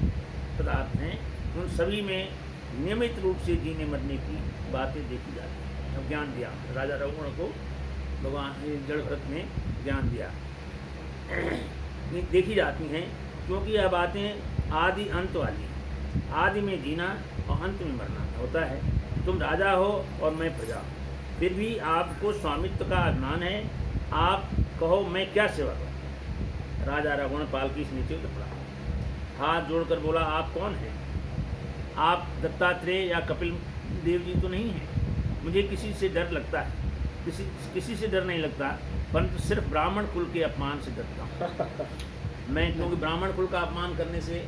पदार्थ हैं उन सभी में नियमित रूप से जीने मरने की बातें देखी जाती हैं। अब ज्ञान दिया राजा रघुगण को, भगवान जड़ भरत ने ज्ञान दिया। देखी जाती हैं क्योंकि यह बातें आदि अंत वाली हैं। आदि में जीना और अंत में मरना होता है। तुम राजा हो और मैं प्रजा, फिर भी आपको स्वामित्व का अभिमान है। आप कहो मैं क्या सेवा करूं? राजा रघुगण पालकी से नीचे उतर पड़ा। हाथ जोड़कर बोला, आप कौन हैं? आप दत्तात्रेय या कपिल देव जी तो नहीं हैं। मुझे किसी से डर लगता है, किसी से डर नहीं लगता, परंतु सिर्फ ब्राह्मण कुल के अपमान से डरता हूँ मैं, क्योंकि ब्राह्मण कुल का अपमान करने से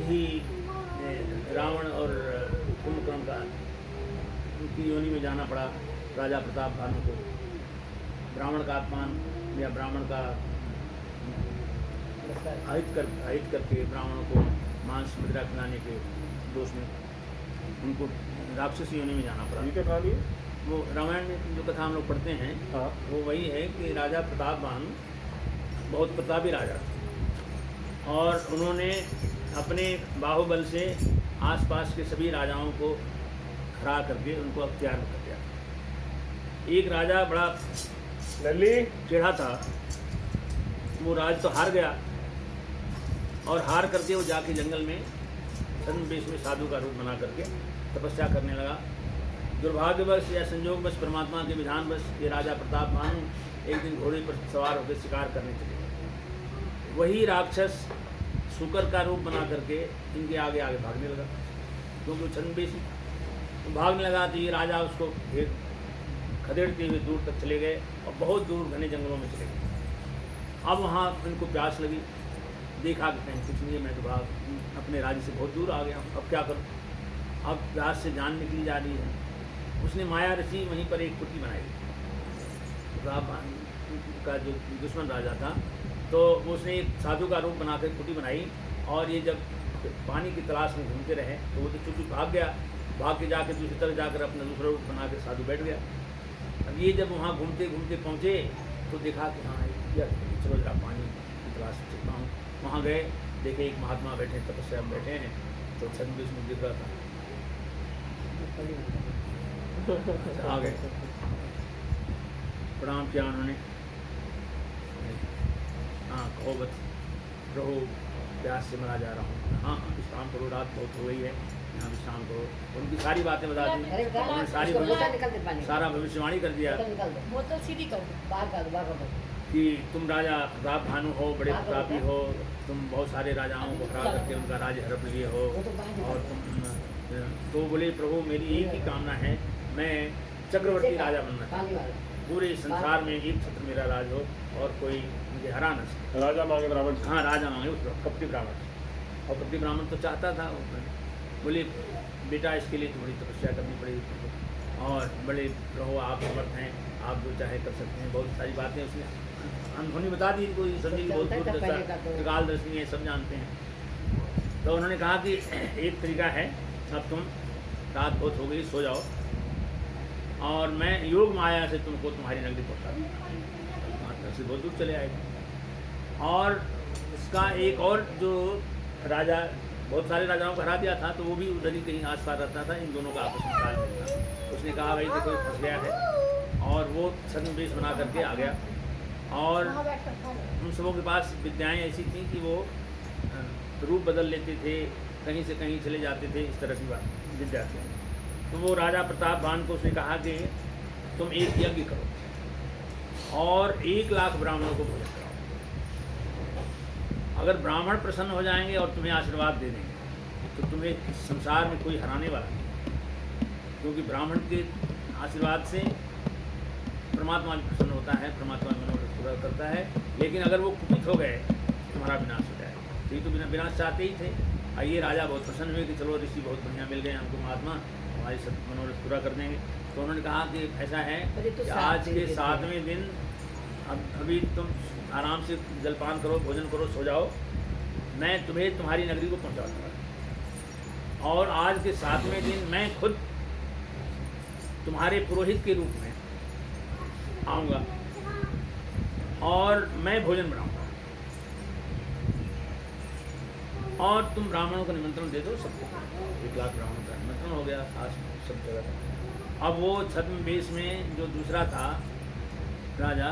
ही रावण और कुंभकर्ण का उनकी योनि में जाना पड़ा राजा प्रताप भानु को। ब्राह्मण का अपमान या ब्राह्मण का अहित करके ब्राह्मणों को मांस मदिरा खिलाने के दोष में उनको राक्षसी योनि में जाना पड़ा। ये क्या कहानी है? वो रामायण में जो कथा हम लोग पढ़ते हैं, हाँ। वो वही है कि राजा प्रताप भानु बहुत प्रतापी राजा थे और उन्होंने अपने बाहुबल से आसपास के सभी राजाओं को हरा करके उनको अख्तियार में कर दिया। एक राजा बड़ा टेढ़ा था, वो राज तो हार गया और हार करके वो जाके जंगल में छद्म वेश में साधु का रूप बना करके तपस्या करने लगा। दुर्भाग्यवश या संयोगवश परमात्मा के विधानवश ये राजा प्रताप भानु एक दिन घोड़े पर सवार होकर शिकार करने चले गए। वही राक्षस शुकर का रूप बना करके इनके आगे आगे भागने लगा, क्योंकि वो छद्मवेशी भागने लगा। तो ये राजा उसको खदेड़ते हुए दूर तक चले गए और बहुत दूर घने जंगलों में चले गए। अब वहाँ इनको प्यास लगी, देखा कि कहीं कुछ नहीं है, मैं तो भाग अपने राज्य से बहुत दूर आ गया हूँ, अब क्या करूँ। अब प्यास से जान निकली जा रही है। उसने माया रची, वहीं पर एक कुटी बनाई। प्रताप का जो दुश्मन राजा था, तो उसने एक साधु का रूप बनाकर कुटी बनाई। और ये जब पानी की तलाश में घूमते रहे तो वो तो चुपचाप भाग गया, भाग के जाकर दूसरी तरफ जाकर अपना दूसरा रूप बना के साधु बैठ गया। अब ये जब वहाँ घूमते घूमते पहुँचे तो देखा कि हाँ यार चलो जरा पानी की तलाश में चलता हूँ। वहाँ गए, देखे एक महात्मा बैठे तपस्या में बैठे हैं, तो छद्मवेश में दिख रहा था। आ गए, प्रणाम किया उन्होंने। हाँ कहो बस प्रभु प्यास से मरा जा रहा हूँ। हाँ विश्राम करो, रात बहुत हो गई है, यहाँ विश्राम करो। उनकी सारी बातें बता दी, उन्होंने सारा भविष्यवाणी कर दिया कि तुम राजा प्रताप भानु हो, बड़े प्रतापी हो, तुम बहुत सारे राजाओं को हरा करके उनका राज्य हड़प लिए हो। और तुम तो बोले प्रभु मेरी एक ही कामना है, मैं चक्रवर्ती राजा बनना चाहता हूँ, पूरे संसार में एक छत्र मेरा राज हो और कोई मुझे हरा न सके। राजा मांगे ब्राह्मण। हाँ राजा मांगे उस कपटी ब्राह्मण, और कपटी ब्राह्मण तो चाहता था। बोले बेटा इसके लिए थोड़ी तपस्या करनी पड़ेगी, और बड़े प्रभु आप समर्थ हैं, आप जो चाहे कर सकते हैं। बहुत सारी बातें उसने अनहोनी बता दी, कोई समझे कि बहुत त्रिकाल दर्शनी है, सब जानते हैं। तो उन्होंने कहा कि एक तरीका है, अब तुम रात बहुत हो गई, सो जाओ और मैं योग माया से तुमको तुम्हारी नगरी पहुँचा दूँ। माता से बहुत दूर चले आए। और उसका एक और जो राजा बहुत सारे राजाओं को हरा दिया था, तो वो भी उधर ही कहीं आस पास रहता था। इन दोनों का आपस में तालमेल था। उसने कहा भाई देखो फंस गया है, और वो छद्मवेश बना करके आ गया। और उन सबों के पास विद्याएं ऐसी थी कि वो रूप बदल लेते थे, कहीं से कहीं चले जाते थे, इस तरह की बात विद्या थी। तो वो राजा प्रताप भानु को उसने कहा कि तुम एक यज्ञ करो और 1 लाख ब्राह्मणों को भोजन कराओ। अगर ब्राह्मण प्रसन्न हो जाएंगे और तुम्हें आशीर्वाद दे देंगे तो तुम्हें इस संसार में कोई हराने वाला नहीं, क्योंकि ब्राह्मण के आशीर्वाद से परमात्मा भी प्रसन्न होता है, परमात्मा मनोरथ पूरा करता है। लेकिन अगर वो कुपित हो गए तुम्हारा विनाश हो जाएगा। तो ये तो विनाश चाहते ही थे। और ये राजा बहुत प्रसन्न हुए कि चलो ऋषि बहुत बढ़िया मिल गए हमको, महात्मा हमारी सब मनोरथ पूरा कर देंगे। तो उन्होंने कहा कि ऐसा है कि आज के 7वें दिन अभी तुम आराम से जलपान करो, भोजन करो, सो जाओ, मैं तुम्हें तुम्हारी नगरी को पहुँचा दूँगा। और आज के 7वें दिन मैं खुद तुम्हारे पुरोहित के रूप में आऊँगा और मैं भोजन बनाऊँगा, और तुम ब्राह्मणों को निमंत्रण दे दो सबको। 1 लाख ब्राह्मणों का निमंत्रण हो गया आज सब जगह। अब वो छद्मवेश में जो दूसरा था राजा,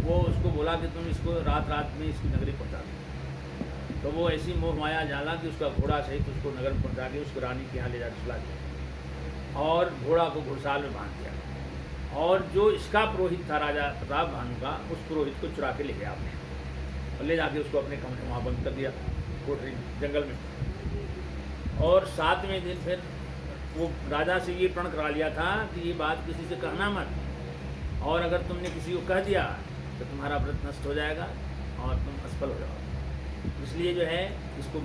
वो उसको बोला कि तुम इसको रात रात में इसकी नगरी पहुंचा दो। तो वो ऐसी मोह माया जाला कि उसका घोड़ा सहित उसको नगर में पहुँचा के उसको रानी के यहाँ ले जाकर सुला दिया और घोड़ा को घुड़साल में बांध दिया। और जो इसका पुरोहित था राजा प्रताप भानु का, उस पुरोहित को चुरा के ले गया आपने और ले जाके उसको अपने कमरे वहाँ बंद कर दिया, कोठरी जंगल में। और 7वें दिन फिर वो राजा से ये प्रण करा लिया था कि ये बात किसी से कहना मत, और अगर तुमने किसी को कह दिया तो तुम्हारा व्रत नष्ट हो जाएगा और तुम असफल हो जाओगे। इसलिए जो है इसको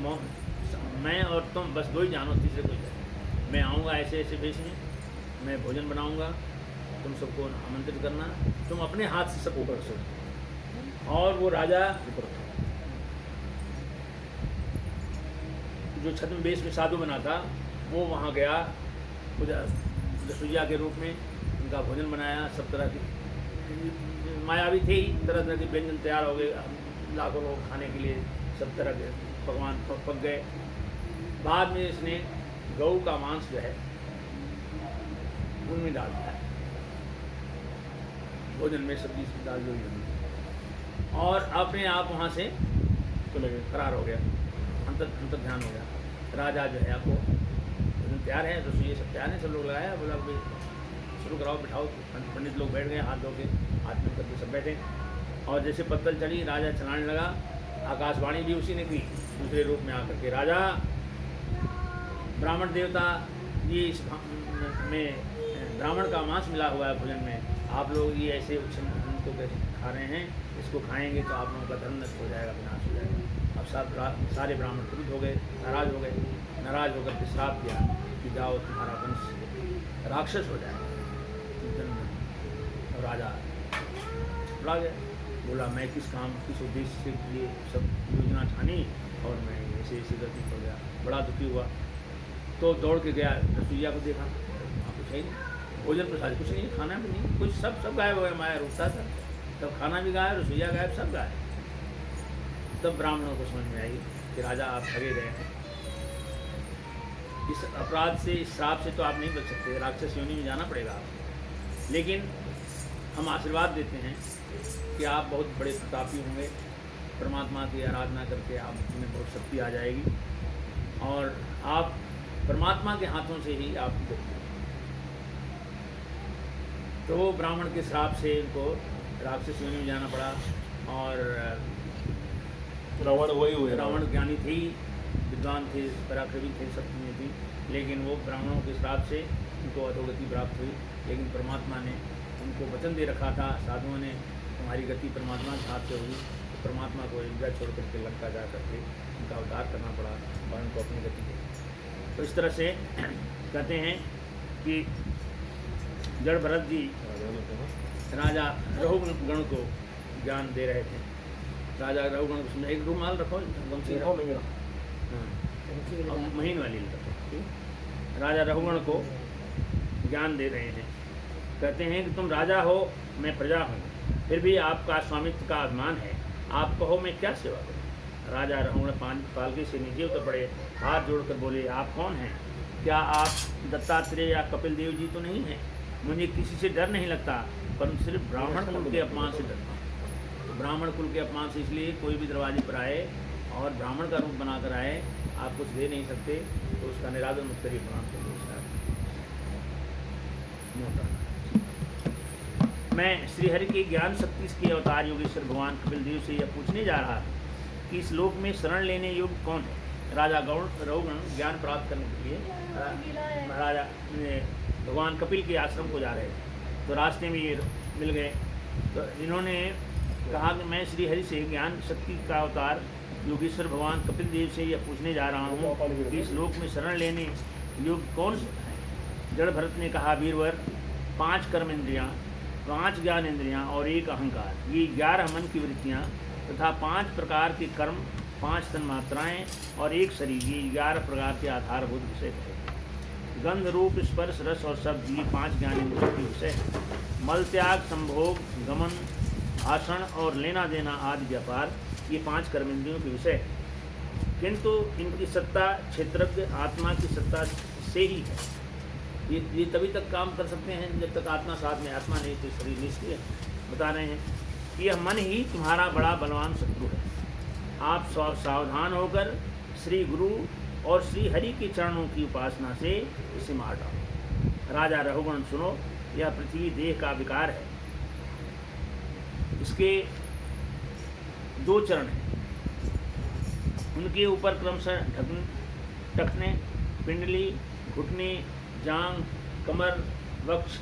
मैं और तुम बस 2 ही जानो, तीसरे कोई जाए। मैं आऊँगा ऐसे ऐसे वेश में, मैं भोजन बनाऊँगा, तुम सबको आमंत्रित करना, तुम अपने हाथ से सबको कर सो। और वो राजा जो छद्मवेश में साधु बना था, वो वहाँ गया, रसोइया के रूप में उनका भोजन बनाया। सब तरह की मायावी थे ही, तरह तरह के व्यंजन तैयार हो गए, लाखों लोग खाने के लिए सब तरह के पकवान पक गए। बाद में इसने गऊ का मांस जो है उनमें डाल दिया, भोजन में सब्जी से डाल दी और अपने आप वहाँ से फरार हो गया, अंतर ध्यान हो गया। राजा जो है आपको भोजन तैयार है, रसोई सब तैयार है, सब लोग लगाया, बोला भाई शुरू कराओ, बिठाओ। पंडित लोग बैठ गए, हाथ धो के, हाथ में करके सब बैठे। और जैसे पत्तल चढ़ी, राजा चलाने लगा। आकाशवाणी भी उसी ने की दूसरे रूप में आकर के, राजा ब्राह्मण देवता ये इस में ब्राह्मण का मांस मिला हुआ है भोजन में, आप लोग ये ऐसे उनको खा रहे हैं, इसको खाएंगे तो आप लोगों का धर्म नष्ट हो जाएगा, विनाश हो जाएगा। अब सारे ब्राह्मण क्रुद्ध हो गए, नाराज हो गए, नाराज होकर के श्राप दिया कि जाओ तुम्हारा वंश राक्षस हो जाएगा। और राजा बुला गया, बोला मैं किस काम किस उद्देश्य से ये सब योजना ठानी और मैं ऐसे ऐसे गलती हो गया, बड़ा दुखी हुआ। तो दौड़ के गया, रसोइया को देखा, कुछ है नहीं, भोजन प्रसाद कुछ नहीं, खाना भी नहीं, कुछ सब गायब हो गया, माया रुकता था, तब खाना भी गायब, रसोइया गायब, सब गायब। तब ब्राह्मणों को समझ में आई कि राजा आप ठगे गए हैं, इस अपराध से, इस श्राप से तो आप नहीं बच सकते, राक्षस योनि में जाना पड़ेगा आपको। लेकिन हम आशीर्वाद देते हैं कि आप बहुत बड़े प्रतापी होंगे, परमात्मा की आराधना करके आप में बहुत शक्ति आ जाएगी और आप परमात्मा के हाथों से ही आप तो वो ब्राह्मण के श्राप से इनको राक्षस योनि में जाना पड़ा। और रावण वही हुए, रावण ज्ञानी थे, विद्वान थे, पराक्रमी थे, सब चीज़ें थी, लेकिन वो ब्राह्मणों के श्राप से उनको अधोगति प्राप्त हुई। लेकिन परमात्मा ने उनको वचन दे रखा था, साधुओं ने, तुम्हारी गति परमात्मा के हाथ से होगी। तो परमात्मा को इंद्रा छोड़ करके लंका जा करके उनका उद्धार करना पड़ा और उनको अपनी गति दी। तो इस तरह से कहते हैं कि जड़ भरत जी राजा रघुगण को ज्ञान दे रहे थे। राजा रघुगण को सुना, एक रूमाल रखो, हाँ महीन वाली रखो। राजा रघुगण को ज्ञान दे रहे हैं, कहते हैं कि तुम राजा हो, मैं प्रजा हूँ, फिर भी आपका स्वामित्व का अभिमान है, आप कहो मैं क्या सेवा करूँ। राजा रघुगण पालकी से नीचे उतर पड़े, हाथ जोड़कर बोले, आप कौन हैं? क्या आप दत्तात्रेय या कपिल देव जी तो नहीं हैं? मुझे किसी से डर नहीं लगता, परंतु सिर्फ ब्राह्मण कुल के अपमान से डरता हूँ। तो ब्राह्मण कुल के अपमान से इसलिए कोई भी दरवाजे पर आए और ब्राह्मण का रूप बनाकर आए, आप कुछ दे नहीं सकते, तो उसका निरादर मत करिए, प्रणाम करिए। मैं श्रीहरि की ज्ञान शक्ति के अवतार योगेश्वर भगवान कपिल देव से यह पूछने जा रहा था कि इस लोक में शरण लेने योग्य कौन है। राजा रघुगण ज्ञान प्राप्त करने के लिए महाराजा भगवान कपिल के आश्रम को जा रहे थे, तो रास्ते में ये मिल गए। तो इन्होंने कहा कि मैं श्रीहरि से ज्ञान शक्ति का अवतार योगेश्वर भगवान कपिल देव से यह पूछने जा रहा हूँ कि इस लोक में शरण लेने योग्य कौन है। जड़ भरत ने कहा, वीरवर, 5 कर्म इंद्रियाँ, 5 ज्ञान इंद्रियाँ और 1 अहंकार, ये 11 मन की वृत्तियाँ तथा 5 प्रकार के कर्म, 5 तन्मात्राएँ और 1 शरीर, ये 11 प्रकार के आधारभूत विषय है। गंध, रूप, स्पर्श, रस और शब्द, ये 5 ज्ञान इंद्रियों के विषय है। मल त्याग, संभोग, गमन, भाषण और लेना देना आदि व्यापार, ये 5 कर्म इंद्रियों के विषय है। किंतु इनकी सत्ता क्षेत्रज्ञ आत्मा की सत्ता से ही है। ये तभी तक काम कर सकते हैं जब तक आत्मा साथ में, आत्मा नहीं तो शरीर निष्क्रिय। बता रहे हैं कि यह मन ही तुम्हारा बड़ा बलवान शत्रु है। आप सावधान होकर श्री गुरु और श्री हरि के चरणों की उपासना से इसे मार डालो। राजा रघुगण सुनो, यह पृथ्वी देह का विकार है, इसके 2 चरण हैं, उनके ऊपर क्रमशः ढकने, पिंडली, घुटने, जांग, कमर, वक्ष,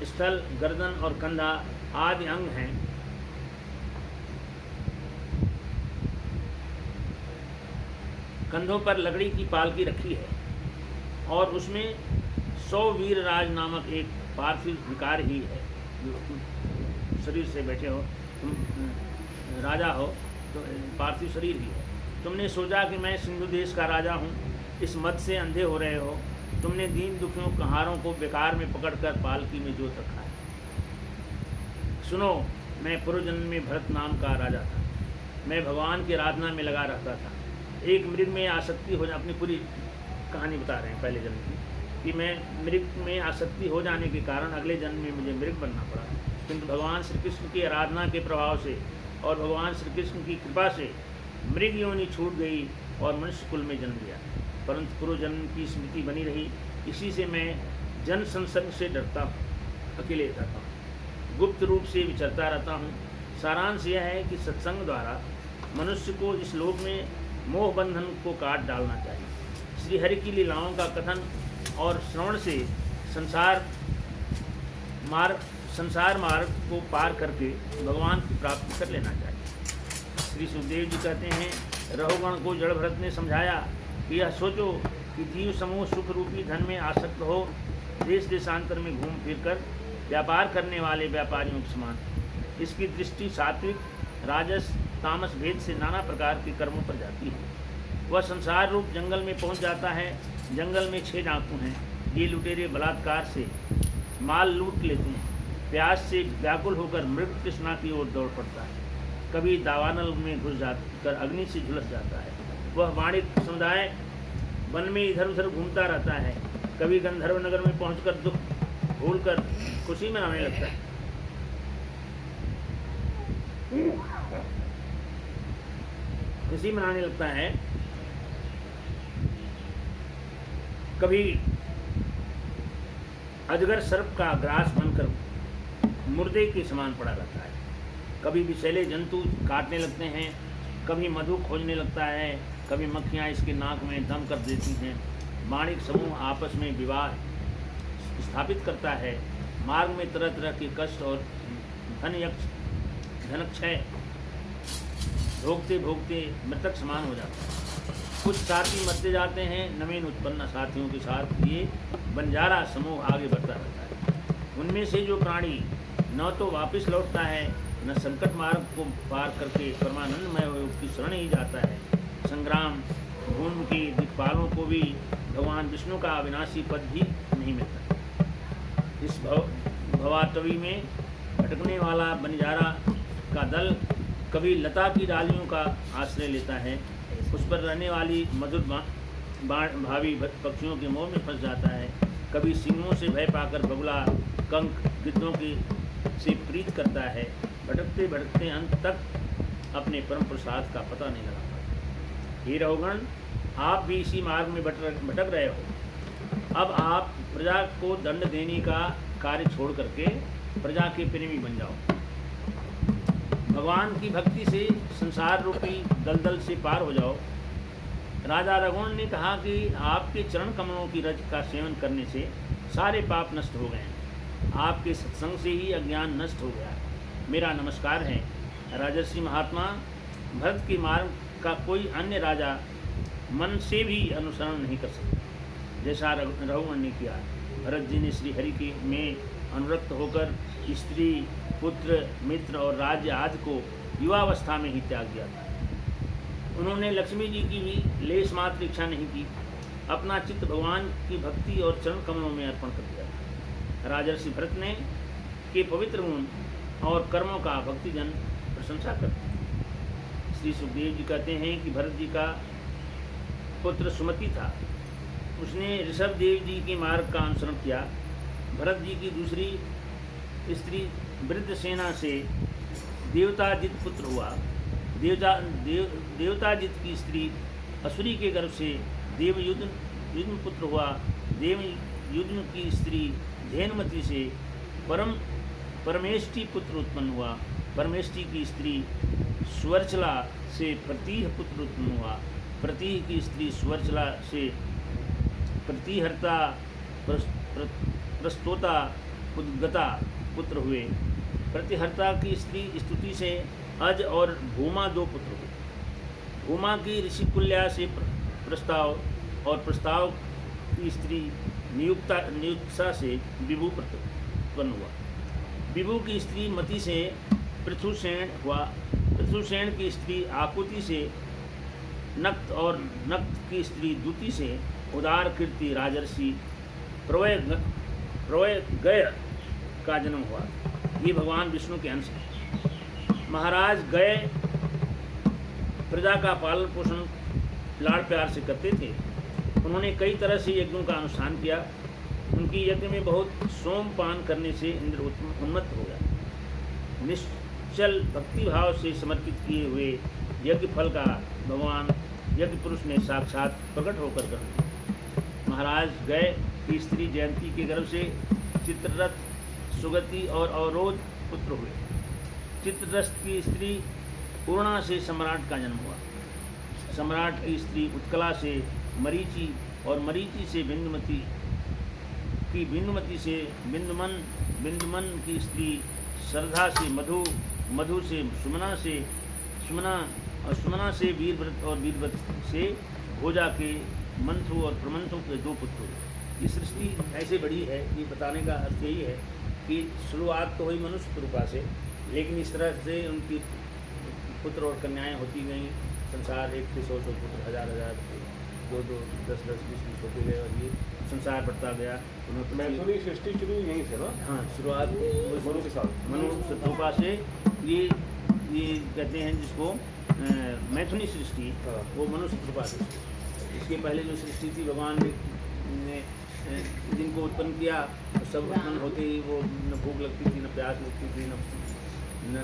स्थल, गर्दन और कंधा आदि अंग हैं। कंधों पर लकड़ी की पालकी रखी है और उसमें 100 वीरराज नामक एक पार्थिव विकार ही है। जो शरीर से बैठे हो, तुम राजा हो तो पार्थिव शरीर ही है। तुमने सोचा कि मैं सिंधु देश का राजा हूँ, इस मत से अंधे हो रहे हो। तुमने दीन दुखियों कहारों को बेकार में पकड़कर पालकी में जोत रखा है। सुनो, मैं पूर्व जन्म में भरत नाम का राजा था। मैं भगवान की आराधना में लगा रहता था। एक मृग में आसक्ति हो अपनी पूरी कहानी बता रहे हैं पहले जन्म की, कि मैं मृग में आसक्ति हो जाने के कारण अगले जन्म में मुझे मृग बनना पड़ा। किंतु भगवान श्री कृष्ण की आराधना के प्रभाव से और भगवान श्री कृष्ण की कृपा से मृग योनि छूट गई और मनुष्य कुल में जन्म लिया। परंतु पूर्वजन्म की स्मृति बनी रही। इसी से मैं जन संसर्ग से डरता हूँ, अकेले रहता हूँ, गुप्त रूप से विचरता रहता हूँ। सारांश यह है कि सत्संग द्वारा मनुष्य को इस लोक में मोह बंधन को काट डालना चाहिए। श्री हरि की लीलाओं का कथन और श्रवण से संसार मार्ग को पार करके भगवान की प्राप्ति कर लेना चाहिए। श्री सुखदेव जी कहते हैं, रहुगण को जड़ भरत ने समझाया कि यह सोचो कि जीव समूह सुख रूपी धन में आसक्त हो देश देशांतर में घूम फिर कर व्यापार करने वाले व्यापारियों के समान। इसकी दृष्टि सात्विक, राजस, तामस भेद से नाना प्रकार के कर्मों पर जाती है। वह संसार रूप जंगल में पहुंच जाता है। जंगल में 6 डाकू हैं। ये लुटेरे बलात्कार से माल लूट लेते हैं। प्यास से व्याकुल होकर मृग तृष्णा की ओर दौड़ पड़ता है। कभी दावानल में घुस जाकर अग्नि से झुलस जाता है। वह वाणिक समुदाय वन में इधर उधर घूमता रहता है। कभी गंधर्व नगर में पहुंचकर दुख भूलकर खुशी मनाने लगता है। खुशी मनाने लगता है। कभी अजगर सर्प का ग्रास बनकर मुर्दे के समान पड़ा रहता है। कभी विषैले जंतु काटने लगते हैं। कभी मधु खोजने लगता है। कभी मक्खियाँ इसके नाक में दम कर देती हैं। वाणिक समूह आपस में विवाद स्थापित करता है। मार्ग में तरह तरह के कष्ट और धनक्षय भोगते भोगते मृतक समान हो जाता है। कुछ साथी मरते जाते हैं। नवीन उत्पन्न साथियों के साथ ये बंजारा समूह आगे बढ़ता रहता है। उनमें से जो प्राणी न तो वापस लौटता है, न संकट मार्ग को पार करके परमानंदमय योग की शरण ही जाता है। संग्राम भूमि के दिक्पालों को भी भगवान विष्णु का अविनाशी पद भी नहीं मिलता। इस भवाटवी में भटकने वाला बंजारा का दल कभी लता की डालियों का आश्रय लेता है। उस पर रहने वाली मधुर भावी पक्षियों के मोह में फंस जाता है। कभी सिंहों से भय पाकर बगुला कंक गिद्धों की से प्रीत करता है। भटकते भटकते अंत तक अपने परम प्रसाद का पता नहीं लगा पाता। हे रहुगण, आप भी इसी मार्ग में भटक रहे हो। अब आप प्रजा को दंड देने का कार्य छोड़ करके प्रजा के प्रेमी बन जाओ। भगवान की भक्ति से संसार रूपी दलदल से पार हो जाओ। राजा रघुवंश ने कहा कि आपके चरण कमलों की रज का सेवन करने से सारे पाप नष्ट हो गए हैं। आपके सत्संग से ही अज्ञान नष्ट हो गया है। मेरा नमस्कार है। राजर्षि महात्मा, भरत के मार्ग का कोई अन्य राजा मन से भी अनुसरण नहीं कर सकता जैसा रघुवंश ने किया। भरत जी ने श्री हरि के में अनुरक्त होकर स्त्री, पुत्र, मित्र और राज्य आदि को युवावस्था में ही त्याग दिया था। उन्होंने लक्ष्मी जी की भी लेश मात्र इच्छा नहीं की। अपना चित्त भगवान की भक्ति और चरण कमलों में अर्पण कर दिया था। राजर्षि भरत ने के पवित्र गुण और कर्मों का भक्तिजन प्रशंसा करते हैं। श्री सुखदेव जी कहते हैं कि भरत जी का पुत्र सुमति था। उसने ऋषभ देव जी के मार्ग का अनुसरण किया। भरत जी की दूसरी स्त्री वृद्धसेना से देवताजित पुत्र हुआ। देवताजित की स्त्री असुरी के गर्भ से देवयुद्ध पुत्र हुआ। देवयुद्ध की स्त्री धेनुमति से परमेष्टि पुत्र उत्पन्न हुआ। परमेष्टि की स्त्री स्वर्चला से प्रतीह पुत्र उत्पन्न हुआ। प्रतीह की स्त्री स्वर्चला से प्रतिहर्ता प्रस्तोता उद्गता पुत्र हुए। प्रतिहर्ता की स्त्री स्तुति से अज और भूमा 2 पुत्र हुए। भूमा की ऋषिकुल्या से प्रस्ताव और प्रस्ताव की स्त्री नियुक्ता से विभु उत्पन्न हुआ। विभु की स्त्री मति से पृथुसेन हुआ। पृथुसेन की स्त्री आकुति से नक्त और नक्त की स्त्री दूति से उदार कीर्ति राजर्षि प्रवय का जन्म हुआ। ये भगवान विष्णु के अंश हैं। महाराज गय प्रजा का पालन पोषण लाड़ प्यार से करते थे। उन्होंने कई तरह से यज्ञों का अनुष्ठान किया। उनकी यज्ञ में बहुत सोमपान करने से इंद्र उन्मत्त हो गया। निश्चल भक्ति भाव से समर्पित किए हुए यज्ञ फल का भगवान यज्ञ पुरुष ने साक्षात प्रकट होकर कर दी। महाराज गए की स्त्री जयंती के गर्भ से चित्ररथ, सुगति और अवरोध पुत्र हुए। चित्ररथ की स्त्री पूर्णा से सम्राट का जन्म हुआ। सम्राट की स्त्री उत्कला से मरीचि और मरीचि से बिंदुमती की बिंदुमती से बिंदुमन, बिंदुमन की स्त्री श्रद्धा से मधु, मधु से सुमना और सुमना से वीरव्रत और वीरव्रत से भोजा के मंथु और प्रमंथु के 2 पुत्र हुए। ये सृष्टि ऐसे बड़ी है कि बताने का अर्थ यही है कि शुरुआत तो हुई मनुष्य कृपा से, लेकिन इस तरह से उनकी पुत्र और कन्याएं होती गईं। संसार 1 से 100 पुत्र, 1000 2 10 20 होते गए और ये संसार बढ़ता गया। मैथुनी सृष्टि शुरू यहीं से ना? हाँ, शुरुआत मनु के साथ, मनु कृपा से ये कहते हैं जिसको मैथुनी सृष्टि, हाँ। वो मनुष्य कृपा सृष्टि। इसके पहले जो सृष्टि थी भगवान ने जिनको उत्पन्न किया, सब उत्पन्न होते ही वो न भूख लगती थी, न प्यास लगती थी, न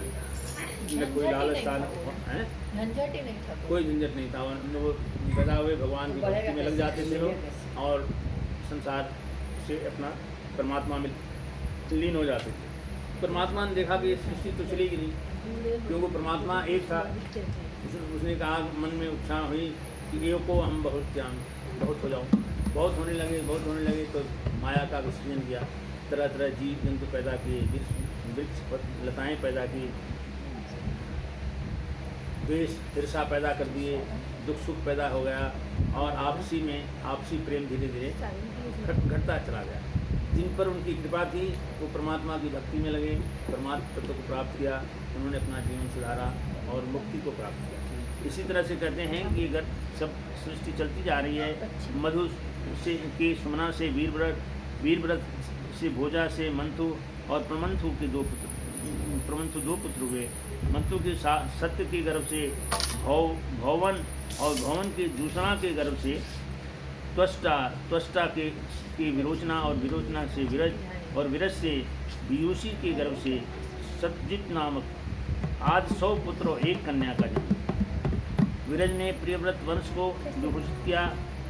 कोई लालच था, झंझट ही नहीं था, कोई झंझट नहीं था। वो पैदा हुए भगवान की भक्ति में लग जाते थे लोग और संसार से अपना परमात्मा में लीन हो जाते थे। परमात्मा ने देखा कि ये सृष्टि तो चलेगी नहीं, क्योंकि परमात्मा एक था। उसने कहा, मन में इच्छा हुई कि एक को हम बहुत हो जाऊं। बहुत होने लगे तो माया का विसर्जन किया। तरह तरह जीव जंतु पैदा किए, वृक्ष लताएँ पैदा की, द्वेष ईर्षा पैदा कर दिए, दुख सुख पैदा हो गया और आपसी प्रेम धीरे धीरे घटता चला गया। जिन पर उनकी कृपा थी वो परमात्मा की भक्ति में लगे, परमात्मा तत्व को प्राप्त किया, उन्होंने अपना जीवन सुधारा और मुक्ति को प्राप्त किया। इसी तरह से कहते हैं कि अगर सब सृष्टि चलती जा रही है, मधु से के सुमना से वीरव्रत, वीरव्रत से भोजा से मंथु और प्रमंथु के 2 पुत्र हुए। मंथु के सत्य के गर्भ से भौवन और भवन के दूषणा के गर्भ से त्वष्टा के विरोचना और विरोचना से विरज और विरज से वियूषी के गर्भ से सत्यजित नामक आज 100 पुत्र और 1 कन्या का जन्म। विरज ने प्रियव्रत वंश को विभूषित किया।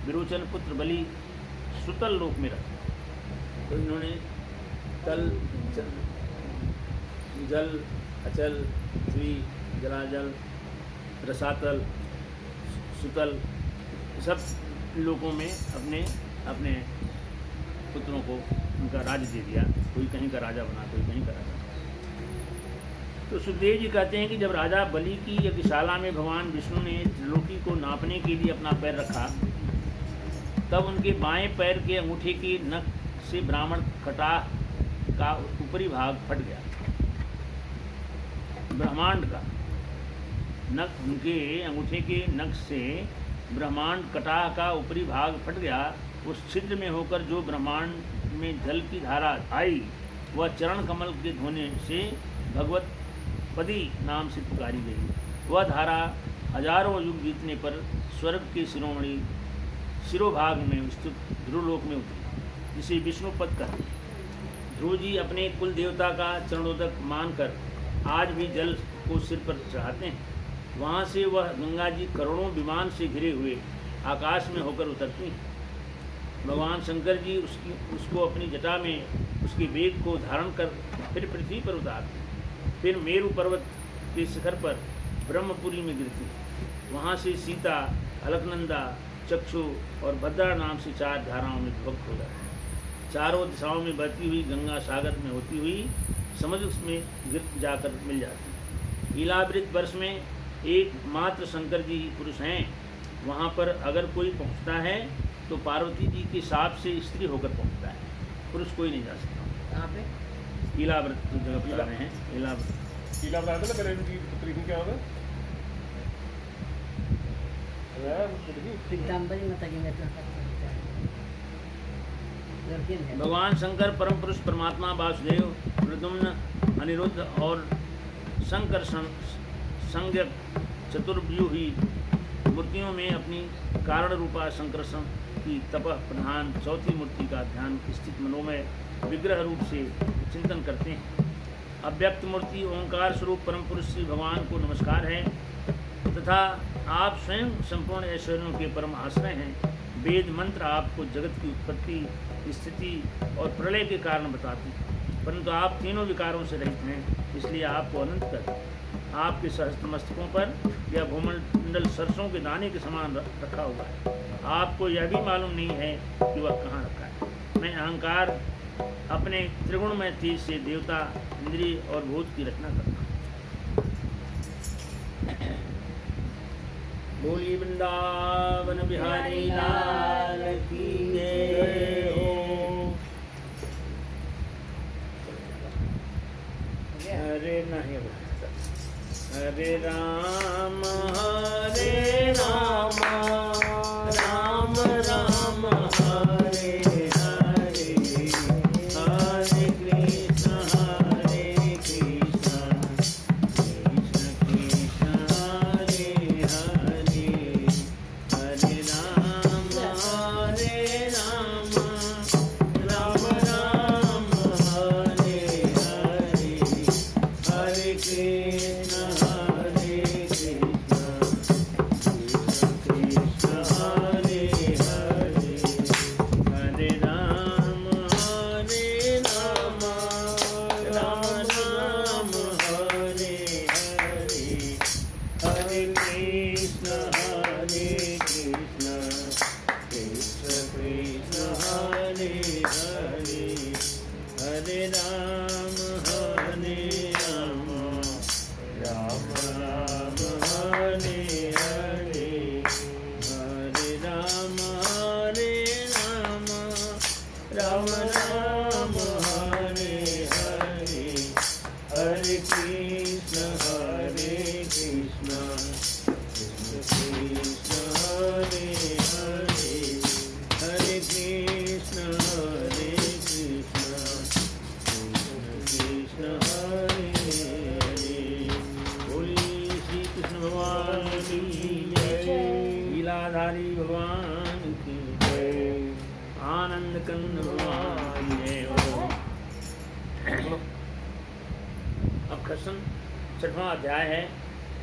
विरोचन पुत्र बलि सुतल लोक में रखा। तो इन्होंने तल, जल, अचल, पृथ्वी, जलाजल, रसातल, सुतल, सब लोगों में अपने पुत्रों को उनका राज्य दे दिया। कोई कहीं का राजा बना, कोई कहीं का राजा। तो सुखदेव जी कहते हैं कि जब राजा बलि की यज्ञशाला में भगवान विष्णु ने त्रिलोकी को नापने के लिए अपना पैर रखा, तब उनके बाएं पैर के अंगूठे के नख से ब्राह्मण कटाह का ऊपरी भाग फट गया। ब्रह्मांड का नख, उनके अंगूठे के नख से ब्रह्मांड कटाह का ऊपरी भाग फट गया। उस छिद्र में होकर जो ब्रह्मांड में जल की धारा आई, वह चरण कमल के धोने से भगवत पदी नाम से पुकारी गई। वह धारा हजारों युग बीतने पर स्वर्ग के शिरोभाग में स्थित ध्रुवलोक में उतरी, जिसे विष्णु पद कहते हैं। ध्रुव जी अपने कुल देवता का चरणोदक मानकर आज भी जल को सिर पर चढ़ाते हैं। वहाँ से वह गंगा जी करोड़ों विमान से घिरे हुए आकाश में होकर उतरती हैं। भगवान शंकर जी उसको अपनी जटा में उसके वेग को धारण कर फिर पृथ्वी पर उतारते, फिर मेरु पर्वत के शिखर पर ब्रह्मपुरी में गिरती। वहाँ से सीता, अलकनंदा, चक्षु और भद्रा नाम से 4 धाराओं में विभक्त हो जाती। चारों दिशाओं में बहती हुई गंगा सागर में होती हुई समुद्र में गिर जाकर मिल जाती। लीलावृत वर्ष में एकमात्र शंकर जी पुरुष हैं। वहाँ पर अगर कोई पहुँचता है तो पार्वती जी के साप से स्त्री होकर पहुँचता है, पुरुष कोई नहीं जा सकता। कहाँ पे? लीलावृत की जगह बता रहे हैं। लीलावृत ना पहले उनकी पुत्री की क्या होगा? पीताम्बरी माता की भगवान शंकर परम पुरुष परमात्मा वासुदेव, प्रद्युम्न, अनिरुद्ध और शंकर संज्ञक चतुर्व्यूही मूर्तियों में अपनी कारण रूपा संकर्षण की तपः प्रधान 4थी मूर्ति का ध्यान स्थित मनोमय विग्रह रूप से चिंतन करते हैं। अव्यक्त मूर्ति ओंकार स्वरूप परम पुरुष श्री भगवान को नमस्कार है। तथा आप स्वयं संपूर्ण ऐश्वर्यों के परम आश्रय हैं। वेद मंत्र आपको जगत की उत्पत्ति, स्थिति और प्रलय के कारण बताती, परंतु आप तीनों विकारों से रहित हैं, इसलिए आपको अनंत कर आपके सहस्त्र मस्तकों पर यह भूमंडल सरसों के दाने के समान रखा हुआ है। आपको यह भी मालूम नहीं है कि वह कहाँ रखा है। मैं अहंकार अपने त्रिगुणमय तेज से देवता, इंद्रिय और भूत की रचना करता हूँ। बोलिए वृंदावन बिहारी लाल की जय हो। हरे नहीं हरे राम राम राम हरे हरे, हरे कृष्ण कृष्ण कृष्ण हरे हरे, हरे राम राम राम हरे हरे, हरे कृष्ण लीलाधारी भगवान की जय, आनंद कंद भगवान की जय हो। अब खसन 6वां अध्याय है,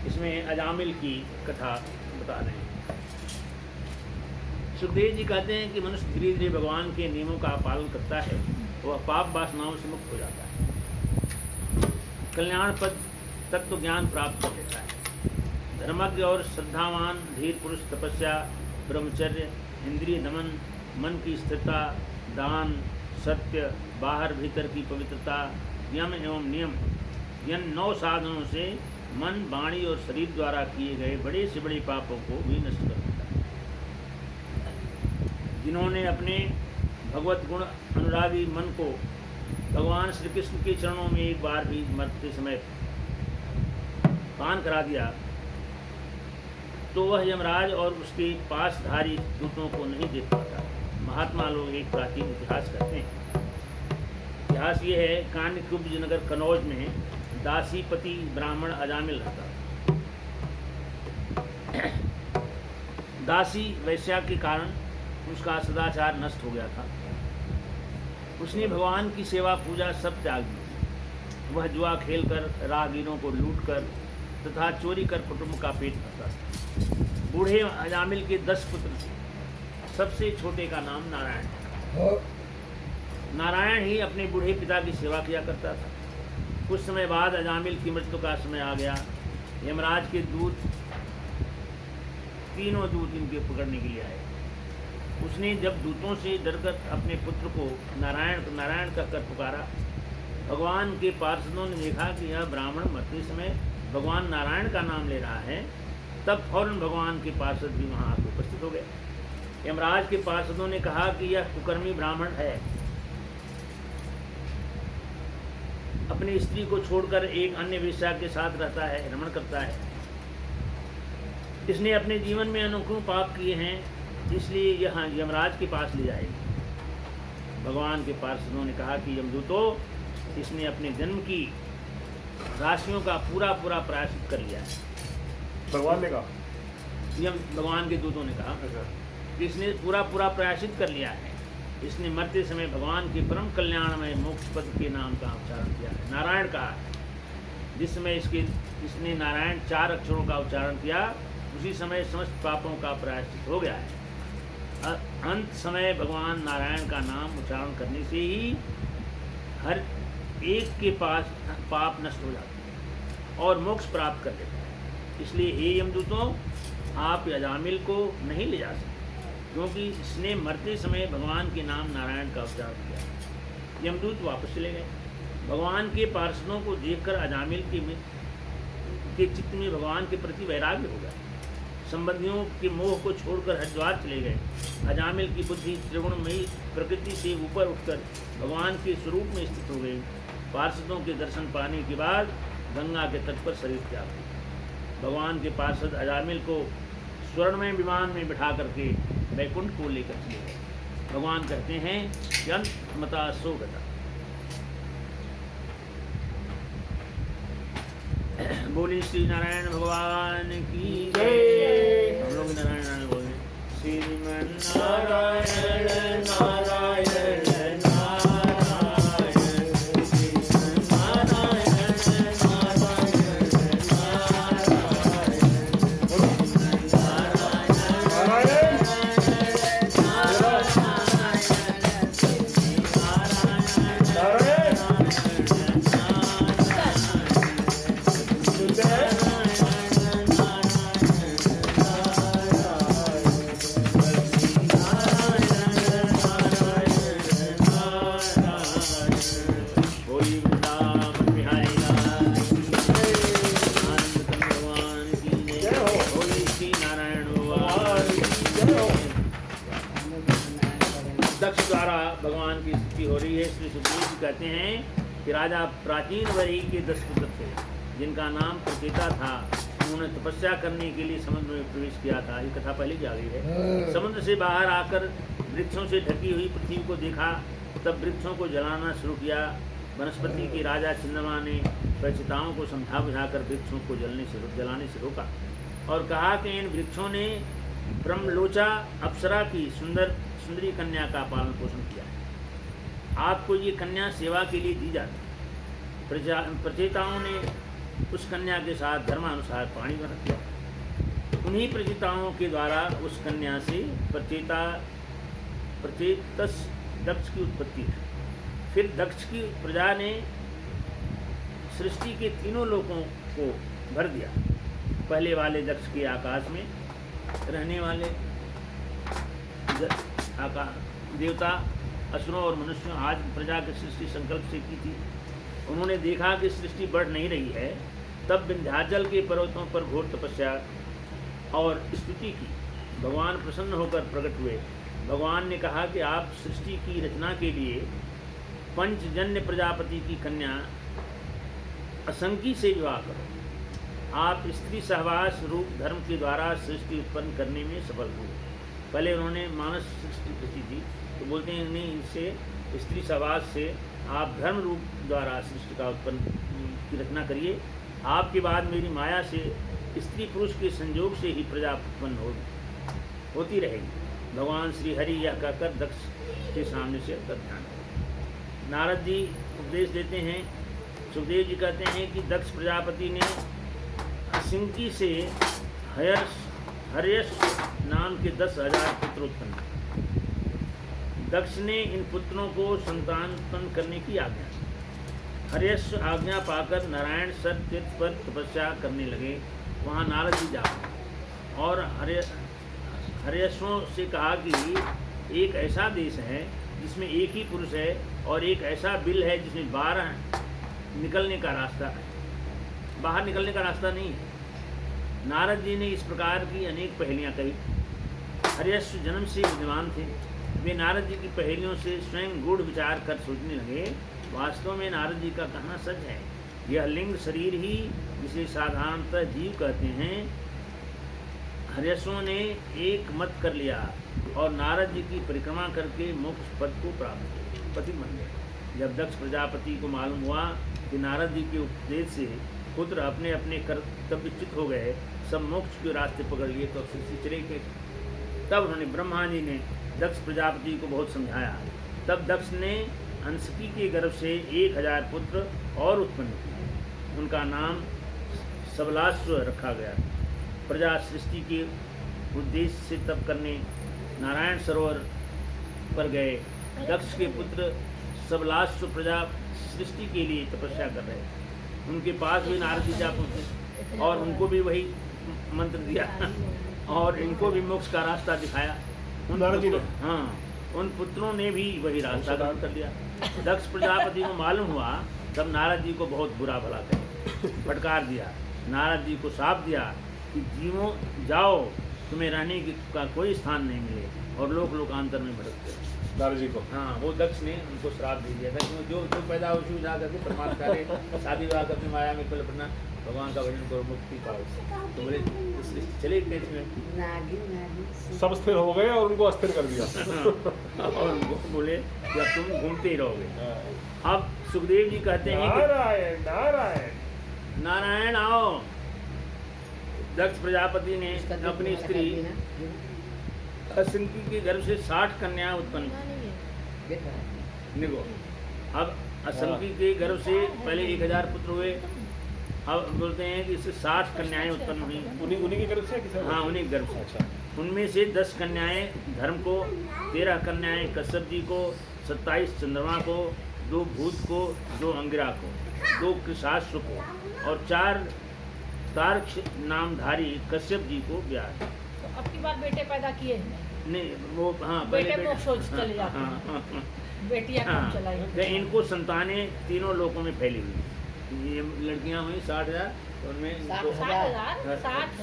इसमें अजामिल की कथा बता रहे हैं। सुखदेव जी कहते हैं कि मनुष्य धीरे धीरे भगवान के नियमों का पालन करता है, वह पाप वासनाओं से मुक्त हो जाता है, कल्याण पद तत्व ज्ञान प्राप्त कर लेता है। धर्मज्ञ और श्रद्धावान धीर पुरुष तपस्या, ब्रह्मचर्य, इंद्रिय दमन, मन की स्थिरता, दान, सत्य, बाहर भीतर की पवित्रता, यम एवं नियम, इन 9 साधनों से मन, वाणी और शरीर द्वारा किए गए बड़े से बड़े पापों को भी नष्ट कर देता है। जिन्होंने अपने भगवत गुण अनुरागी मन को भगवान श्री कृष्ण के चरणों में एक बार भी मरते समय पान करा दिया, तो वह यमराज और उसके पासधारी दूतों को नहीं देख पाता। महात्मा लोग एक प्राचीन इतिहास कहते हैं। इतिहास ये है, कान्यकुब्ज नगर कनौज में दासीपति ब्राह्मण अजामिल रहता। दासी वैश्या के कारण उसका सदाचार नष्ट हो गया था। उसने भगवान की सेवा पूजा सब त्याग दी। वह जुआ खेलकर, राहगीरों को लूटकर तथा चोरी कर कुटुंब का पेट भरता था। बूढ़े अजामिल के 10 पुत्र थे। सबसे छोटे का नाम नारायण था। नारायण ही अपने बूढ़े पिता की सेवा किया करता था। कुछ समय बाद अजामिल की मृत्यु का समय आ गया। यमराज के दूत, तीनों दूत इनके पकड़ने के लिए आए। उसने जब दूतों से डरकर अपने पुत्र को नारायण कहकर पुकारा, भगवान के पार्षदों ने देखा कि यह ब्राह्मण मरते समय भगवान नारायण का नाम ले रहा है, तब फौरन भगवान के पार्षद भी वहाँ आकर उपस्थित हो गए। यमराज के पार्षदों ने कहा कि यह कुकर्मी ब्राह्मण है, अपनी स्त्री को छोड़कर एक अन्य वेश्या के साथ रहता है, रमण करता है। इसने अपने जीवन में अनेकों पाप किए हैं, इसलिए यह यमराज के पास ले जाएगी। भगवान के पार्षदों ने कहा कि यमदूतो, इसने अपने जन्म की राशियों का पूरा प्रायश्चित कर लिया है। भगवान ने कहा, भगवान के दूतों ने कहा कि इसने पूरा प्रायश्चित कर लिया है। इसने मरते समय भगवान के परम कल्याण में मोक्ष पद के नाम का उच्चारण किया है, नारायण कहा है। जिस समय इसने नारायण 4 अक्षरों का उच्चारण किया, उसी समय समस्त पापों का प्रायश्चित हो गया है। अंत समय भगवान नारायण का नाम उच्चारण करने से ही हर एक के पास पाप नष्ट हो जाते हैं और मोक्ष प्राप्त कर लेते हैं। इसलिए हे यमदूतों, आप अजामिल को नहीं ले जा सकते, क्योंकि इसने मरते समय भगवान के नाम नारायण का उच्चारण किया। यमदूत वापस चले गए। भगवान के पार्षदों को देखकर अजामिल के चित्त में भगवान के प्रति वैराग्य हो गया। संबंधियों के मोह को छोड़कर हरिद्वार चले गए। अजामिल की बुद्धि त्रिगुणमयी प्रकृति से ऊपर उठकर भगवान के स्वरूप में स्थित हो गई। पार्षदों के दर्शन पाने के बाद गंगा के तट पर शरीर त्याग दिया। भगवान के पार्षद अजामिल को स्वर्णमय विमान में बिठा करके वैकुंठ को लेकर चले गए। भगवान कहते हैं कि अंत मता सो गता। बोली श्री नारायण भगवान की जय। हम लोग नारायण नारायण बोले। श्रीमन नारायण नारायण दक्ष द्वारा भगवान की स्तुति हो रही है। श्री सुखदेव जी कहते हैं कि राजा प्राचीन वरी के 10 पुत्र थे, जिनका नाम प्रचेता था। उन्होंने तपस्या करने के लिए समुद्र में प्रवेश किया था। ये कथा पहले की आ गई है। समुद्र से बाहर आकर वृक्षों से ढकी हुई पृथ्वी को देखा, तब वृक्षों को जलाना शुरू किया। वनस्पति के राजा चंद्रमा ने प्रचेताओं को समझा बुझाकर वृक्षों को जलाने से रोका और कहा कि इन वृक्षों ने ब्रह्मलोचा अप्सरा की सुंदरी कन्या का पालन पोषण किया है। आपको ये कन्या सेवा के लिए दी जाती। प्रचेताओं ने उस कन्या के साथ धर्मानुसार पाणी ग्रहण किया। उन्हीं प्रचेताओं के द्वारा उस कन्या से प्रचेतस दक्ष की उत्पत्ति हुई। फिर दक्ष की प्रजा ने सृष्टि के तीनों लोकों को भर दिया। पहले वाले दक्ष के आकाश में रहने वाले देवता, असुरों और मनुष्यों आज प्रजा की सृष्टि संकल्प से की थी। उन्होंने देखा कि सृष्टि बढ़ नहीं रही है, तब विंध्याचल के पर्वतों पर घोर तपस्या और स्तुति की। भगवान प्रसन्न होकर प्रकट हुए। भगवान ने कहा कि आप सृष्टि की रचना के लिए पंचजन्य प्रजापति की कन्या असंकी से विवाह करो। आप स्त्री सहवास रूप धर्म के द्वारा सृष्टि उत्पन्न करने में सफल हुए। पहले उन्होंने मानस सृष्टि रची थी, तो बोलते हैं नहीं, इनसे स्त्री सहवास से आप धर्म रूप द्वारा सृष्टि का उत्पन्न की रचना करिए। आपके बाद मेरी माया से स्त्री पुरुष के संयोग से ही प्रजा उत्पन्न होती रहेगी। भगवान श्री हरि यह कहकर दक्ष के सामने से ध्यान। नारद जी उपदेश देते हैं। सुखदेव जी कहते हैं कि दक्ष प्रजापति ने सिंकी से हर्यश नाम के 10,000 पुत्र उत्पन्न किए। दक्ष ने इन पुत्रों को संतान उत्पन्न करने की आज्ञा। हर्यश आज्ञा पाकर नारायण सर तीर्थ पर तपस्या करने लगे। वहाँ नारद जी जा और हर्यशों से कहा कि एक ऐसा देश है जिसमें एक ही पुरुष है और एक ऐसा बिल है जिसमें 12 निकलने का रास्ता है, बाहर निकलने का रास्ता नहीं है। नारद जी ने इस प्रकार की अनेक पहेलियाँ कही। हर्यश जन्म से विद्वान थे। वे नारद जी की पहेलियों से स्वयं गूढ़ विचार कर सोचने लगे, वास्तव में नारद जी का कहना सच है। यह लिंग शरीर ही, जिसे साधारणतः जीव कहते हैं, हर्यशों ने एक मत कर लिया और नारद जी की परिक्रमा करके मोक्ष पद को प्राप्त किया, पति बन गए। जब दक्ष प्रजापति को मालूम हुआ कि नारद जी के उपदेश से पुत्र अपने अपने कर्तव्यच्युत हो गए, सब मोक्ष के रास्ते पकड़ लिए, तो सृष्टि चले गए। तब उन्होंने ब्रह्मा जी ने दक्ष प्रजापति को बहुत समझाया। तब दक्ष ने अंशकी के गर्भ से 1000 पुत्र और उत्पन्न किए। उनका नाम सबलाश्व रखा गया। प्रजा सृष्टि के उद्देश्य से तप करने नारायण सरोवर पर गए। दक्ष के पुत्र सबलाश्व प्रजा सृष्टि के लिए तपस्या कर रहे थे। उनके पास भी नारद जी जा पहुंचे और उनको भी वही मंत्र दिया और इनको भी मोक्ष का रास्ता दिखाया। नारद जी ने? हाँ, उन पुत्रों ने भी वही रास्ता ग्रहण कर लिया। दक्ष प्रजापति को मालूम हुआ तब नारद जी को बहुत बुरा भला कहे फटकार दिया। नारद जी को शाप दिया कि जीवों जाओ, तुम्हें रहने का कोई स्थान नहीं मिले और लोक लोकांतर में भटकते। नारद जी को? हाँ, वो दक्ष ने उनको श्राप दे दिया था कि जो जो पैदा हो जा करके परमात्मा करे, शादी विवाह करके माया में कल्पना, भगवान का भजन करो, मुक्ति पाओ। तो बोले चले कैसे में सब स्थिर हो गए और उनको अस्थिर कर दिया। और उनको बोले कि अब तुम घूमते ही रहोगे। अब सुखदेव जी कहते हैं कि नारायण नारायण नारायण आओ। दक्ष प्रजापति ने अपनी स्त्री असंकी के गर्भ से 60 कन्याएं उत्पन्न की। देखो, अब असंकी के गर्भ से पहले 1000 पुत्र हुए। अब बोलते हैं कि इससे 60 कन्याएं उत्पन्न हुई। उन्हीं की गर्भ से किसी? हाँ, उन्हीं गर्भ से। अच्छा। उनमें से 10 कन्याएं धर्म को, 13 कन्याएं कश्यप जी को, 27 चंद्रमा को, 2 भूत को, 2 अंगिरा को, 2 कृषाश्व को और 4 तारक्ष नामधारी कश्यप जी को ब्याह। अब की बार बेटे पैदा किए हैं? नहीं, वो हाँ बेटे को सोच चले जाते हैं। हाँ, बेटियां कम चलाई। तो इनको संतानें तीनों लोकों में फैली हुई। ये लड़कियां हुई 60,000, उनमें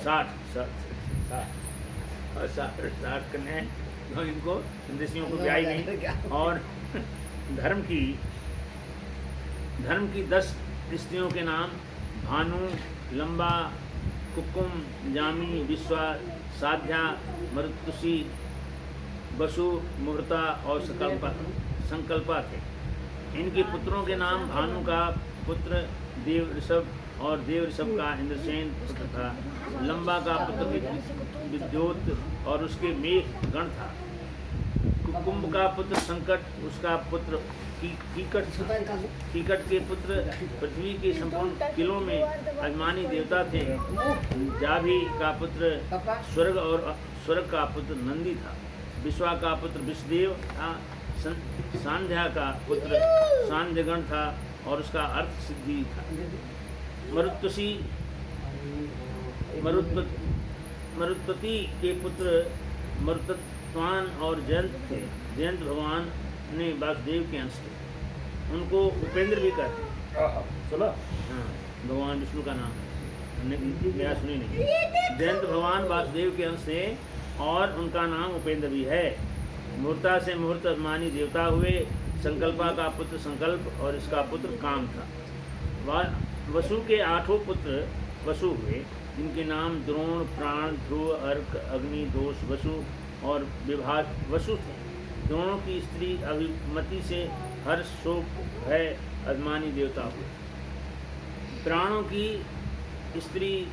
60 कन्याएं तो इनको ऋषियों को ब्याही नहीं। और धर्म की 10 स्त्रियों के नाम भानु, लंबा, कुकुम, जामी, विश्वा, साध्या, मरुतुषी, वसु, मुहूर्ता और संकल्पा थे। इनके पुत्रों के नाम भानु का पुत्र देव ऋषभ और देव ऋषभ का इंद्रसेन पुत्र था। लंबा का पुत्र विद्योत और उसके मेघ गण था। कुकुम्भ का पुत्र संकट, उसका पुत्र कीकट के पुत्र पृथ्वी के संपूर्ण किलों में अभिमानी देवता थे। जाभी का पुत्र स्वर्ग और स्वर्ग का पुत्र नंदी था। विश्वा का पुत्र विश्वदेव था। सांध्या का पुत्र सांध्यगण था और उसका अर्थ सिद्धि था। मरुत्पति के पुत्र मरुतत्वान और जयंत थे। जयंत भगवान ने वासुदेव के अंश थे। उनको उपेंद्र भी कहते हैं। सुना? हाँ, भगवान विष्णु का नाम मेरा सुनी नहीं। जयंत भगवान वासुदेव के अंश थे और उनका नाम उपेंद्र भी है। मूर्ता से मुहूर्त अभिमानी देवता हुए। संकल्पा का पुत्र संकल्प और इसका पुत्र काम था। वसु के 8 पुत्र वसु हुए, जिनके नाम द्रोण, प्राण, ध्रुव, अर्क, अग्नि, दोष, वसु और विभाग वसु थे। द्रोणों की स्त्री अभिमति से हर्ष, शोक, भय अभिमानी देवता हुए। प्राणों की स्त्री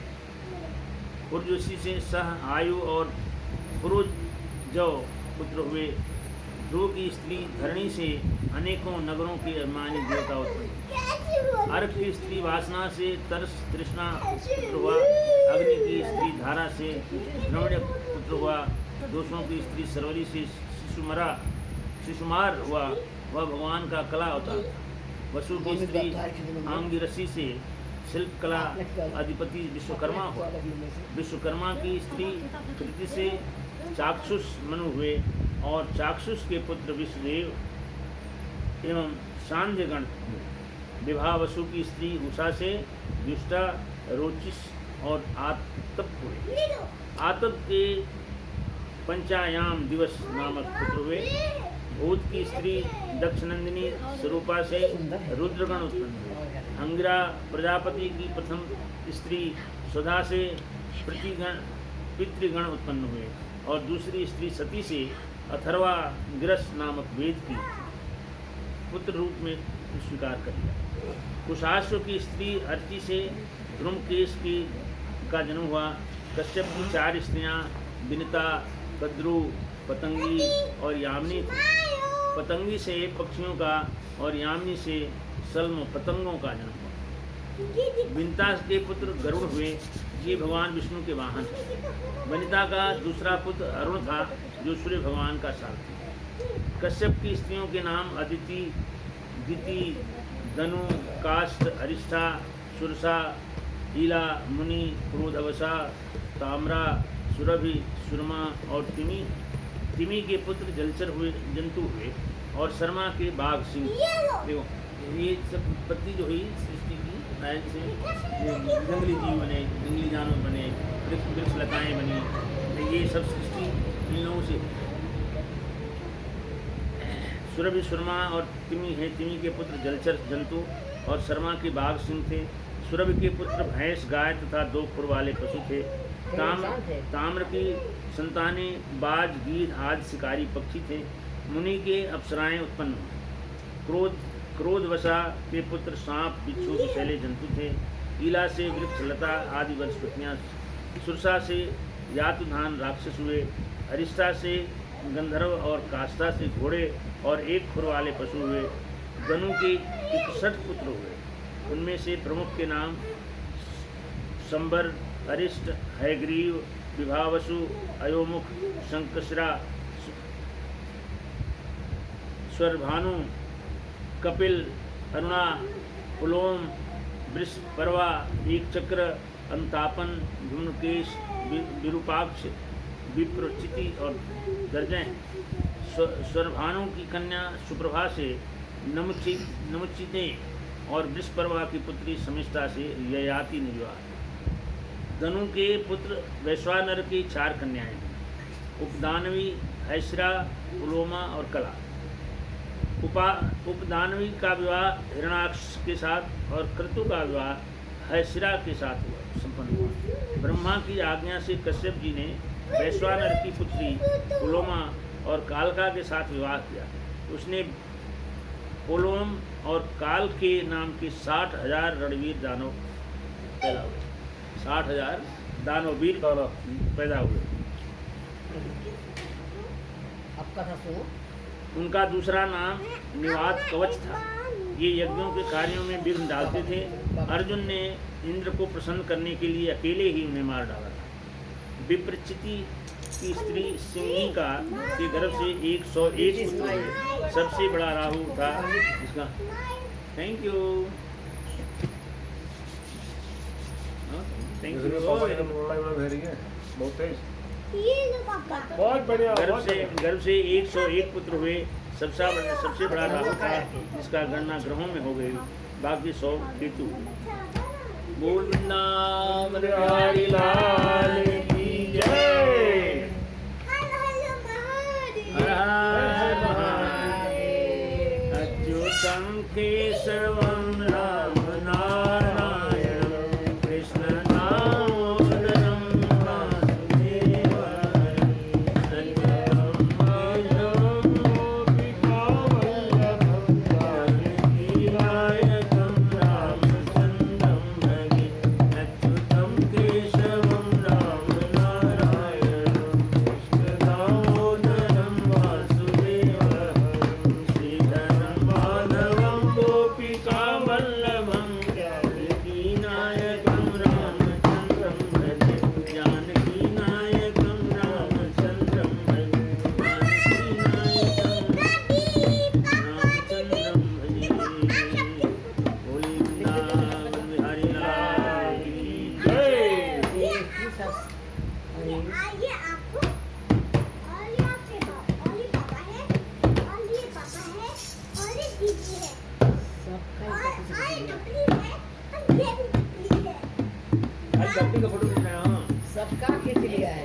उर्वशी से सह आयु और पुरुजौ पुत्र हुए। ध्रुव की स्त्री धरणी से अनेकों नगरों के अभिमानी देवता उत्पन्न। अर्क की स्त्री वासना से तरस तृष्णा पुत्र हुआ। अग्नि की स्त्री धारा से द्रवण्य पुत्र हुआ। दोषों की स्त्री सरवरी से शिशुमार हुआ, वह भगवान का कला अवतार था। वसु की स्त्री आंगिरसी से शिल्प कला अधिपति विश्वकर्मा हुआ। विश्वकर्मा की स्त्री कृति से चाक्षुष मनु हुए और चाक्षुष के पुत्र विश्वदेव एवं सांध्यगण हुए। विवाह वसु की स्त्री उषा से दुष्टा, रोचिस और आतप हुए। आतप के पंचायाम दिवस नामक पुत्र हुए। भूत की स्त्री दक्षनंदिनी स्वरूपा से रुद्रगण उत्पन्न हुए। अंगिरा प्रजापति की प्रथम स्त्री सुधा से पितृगण उत्पन्न हुए और दूसरी स्त्री सती से अथर्वा गिरस नामक वेद की पुत्र रूप में स्वीकार कर लिया। कुशाश्व की स्त्री अर्ची से ध्रुमकेश का जन्म हुआ। कश्यप की 4 स्त्रियां विनिता, कद्रु, पतंगी और यामिनी थी। पतंगी से पक्षियों का और यामिनी से सल्म पतंगों का जन्म हुआ। विंतास के पुत्र गरुड़ हुए, ये भगवान विष्णु के वाहन थे। वनिता का दूसरा पुत्र अरुण था, जो सूर्य भगवान का सारथी। कश्यप की स्त्रियों के नाम अदिति, दिति, दनु, काष्ठ, अरिष्ठा, सुरसा, ईला, मुनि, क्रोधवसा, ताम्रा, सुरभि, सुरमा और तिमी। तिमी के पुत्र जलचर हुए, जंतु हुए और शर्मा के बाघ सिंह। देखो ये सब उत्पत्ति जो हुई सृष्टि की नारायण से, ये जंगली जीव बने, जंगली जानवर बने, वृक्ष लताएँ बनी, तो ये सब सृष्टि इन लोगों से। सुरभि, सुरमा और तिमी है। तिमी के पुत्र जलचर जंतु और शर्मा के बाघ सिंह थे। सुरभि के पुत्र भैंस, गाय तथा 2 खुर वाले पशु थे। ताम्र की संतानें बाज, गीध आदि शिकारी पक्षी थे। मुनि के अप्सराएं उत्पन्न हुई। क्रोधवशा के पुत्र सांप, बिच्छू, विषैले जंतु थे। ईला से वृक्ष, लता आदि वनस्पतियाँ। सुरसा से यातुधान राक्षस हुए। अरिष्टा से गंधर्व और काष्ठा से घोड़े और 1 खुर वाले पशु हुए। गनु के 61 पुत्र हुए। उनमें से प्रमुख के नाम संबर, अरिष्ट, हयग्रीव, विभावसु, अयोमुख, शंकशिरा, स्वरभानु, कपिल, अरुणा, पुलोम, वृषपर्वा, एकचक्र, अंतापन, धूम्रकेश, विरूपाक्ष, विप्रचिति और दर्जय। स्वरभानु की कन्या सुप्रभा से नमुचिते और वृषपर्वा की पुत्री समिष्टा से ययाति ने विवाह। धनु के पुत्र वैश्वानर की 4 कन्याएं हैं। उपदानवी, हैसरा, पुलोमा और कला। उपदानवी का विवाह हिरणाक्ष के साथ और क्रतु का विवाह हैसरा के साथ हुआ, संपन्न हुआ। ब्रह्मा की आज्ञा से कश्यप जी ने वैश्वानर की पुत्री पुलोमा और कालका के साथ विवाह किया। उसने पुलोम और काल के नाम के 60,000 रणवीर दानव पैदा हुए। 60,000 दानववीर पैदा हुए। आपका था सुनो। उनका दूसरा नाम निवात कवच था। ये यज्ञों के कार्यों में विघ्न डालते थे। अर्जुन ने इंद्र को प्रसन्न करने के लिए अकेले ही उन्हें मार डाला था। विप्रचिति की स्त्री सिंहिका के गर्भ से 101 पुत्र हुए। सबसे बड़ा राहु था इसका। Thank you. बहुत तेज, बहुत बढ़िया। गर्भ से 101 पुत्र हुए। सबसे बड़ा राहु था, जिसका गणना ग्रहों में हो गई। बाकी 100 केतु। बोल वृंदावन बिहारी लाल की जय। हर हर महादेव। अच्युतं केशवं राम नारायणं कृष्ण दामोदरं वासुदेवं। अच्युतं केशवं गोपिकावल्लभं जानकीनायकं रामचन्द्रं भजे। अच्युतं केशवं राम नारायणं कृष्ण दामोदरं वासुदेवं। श्रीधरं माधवं गोपिकावल्लभं जानकीनायकं रामचन्द्रं भजे। जानकीनायकं रामचन्द्रं भजे। जानकीनायकं रामचन्द्रं भजे। बोले वृंदावन बिहारी लाल की जय। ये आपको और ये आपके पापा और ये पापा है और ये पापा है और ये दीदी है और ये टकली है और ये भी टकली है। आज डॉक्टर का फोटो खींच रहे हो। सबका खींच लिया है।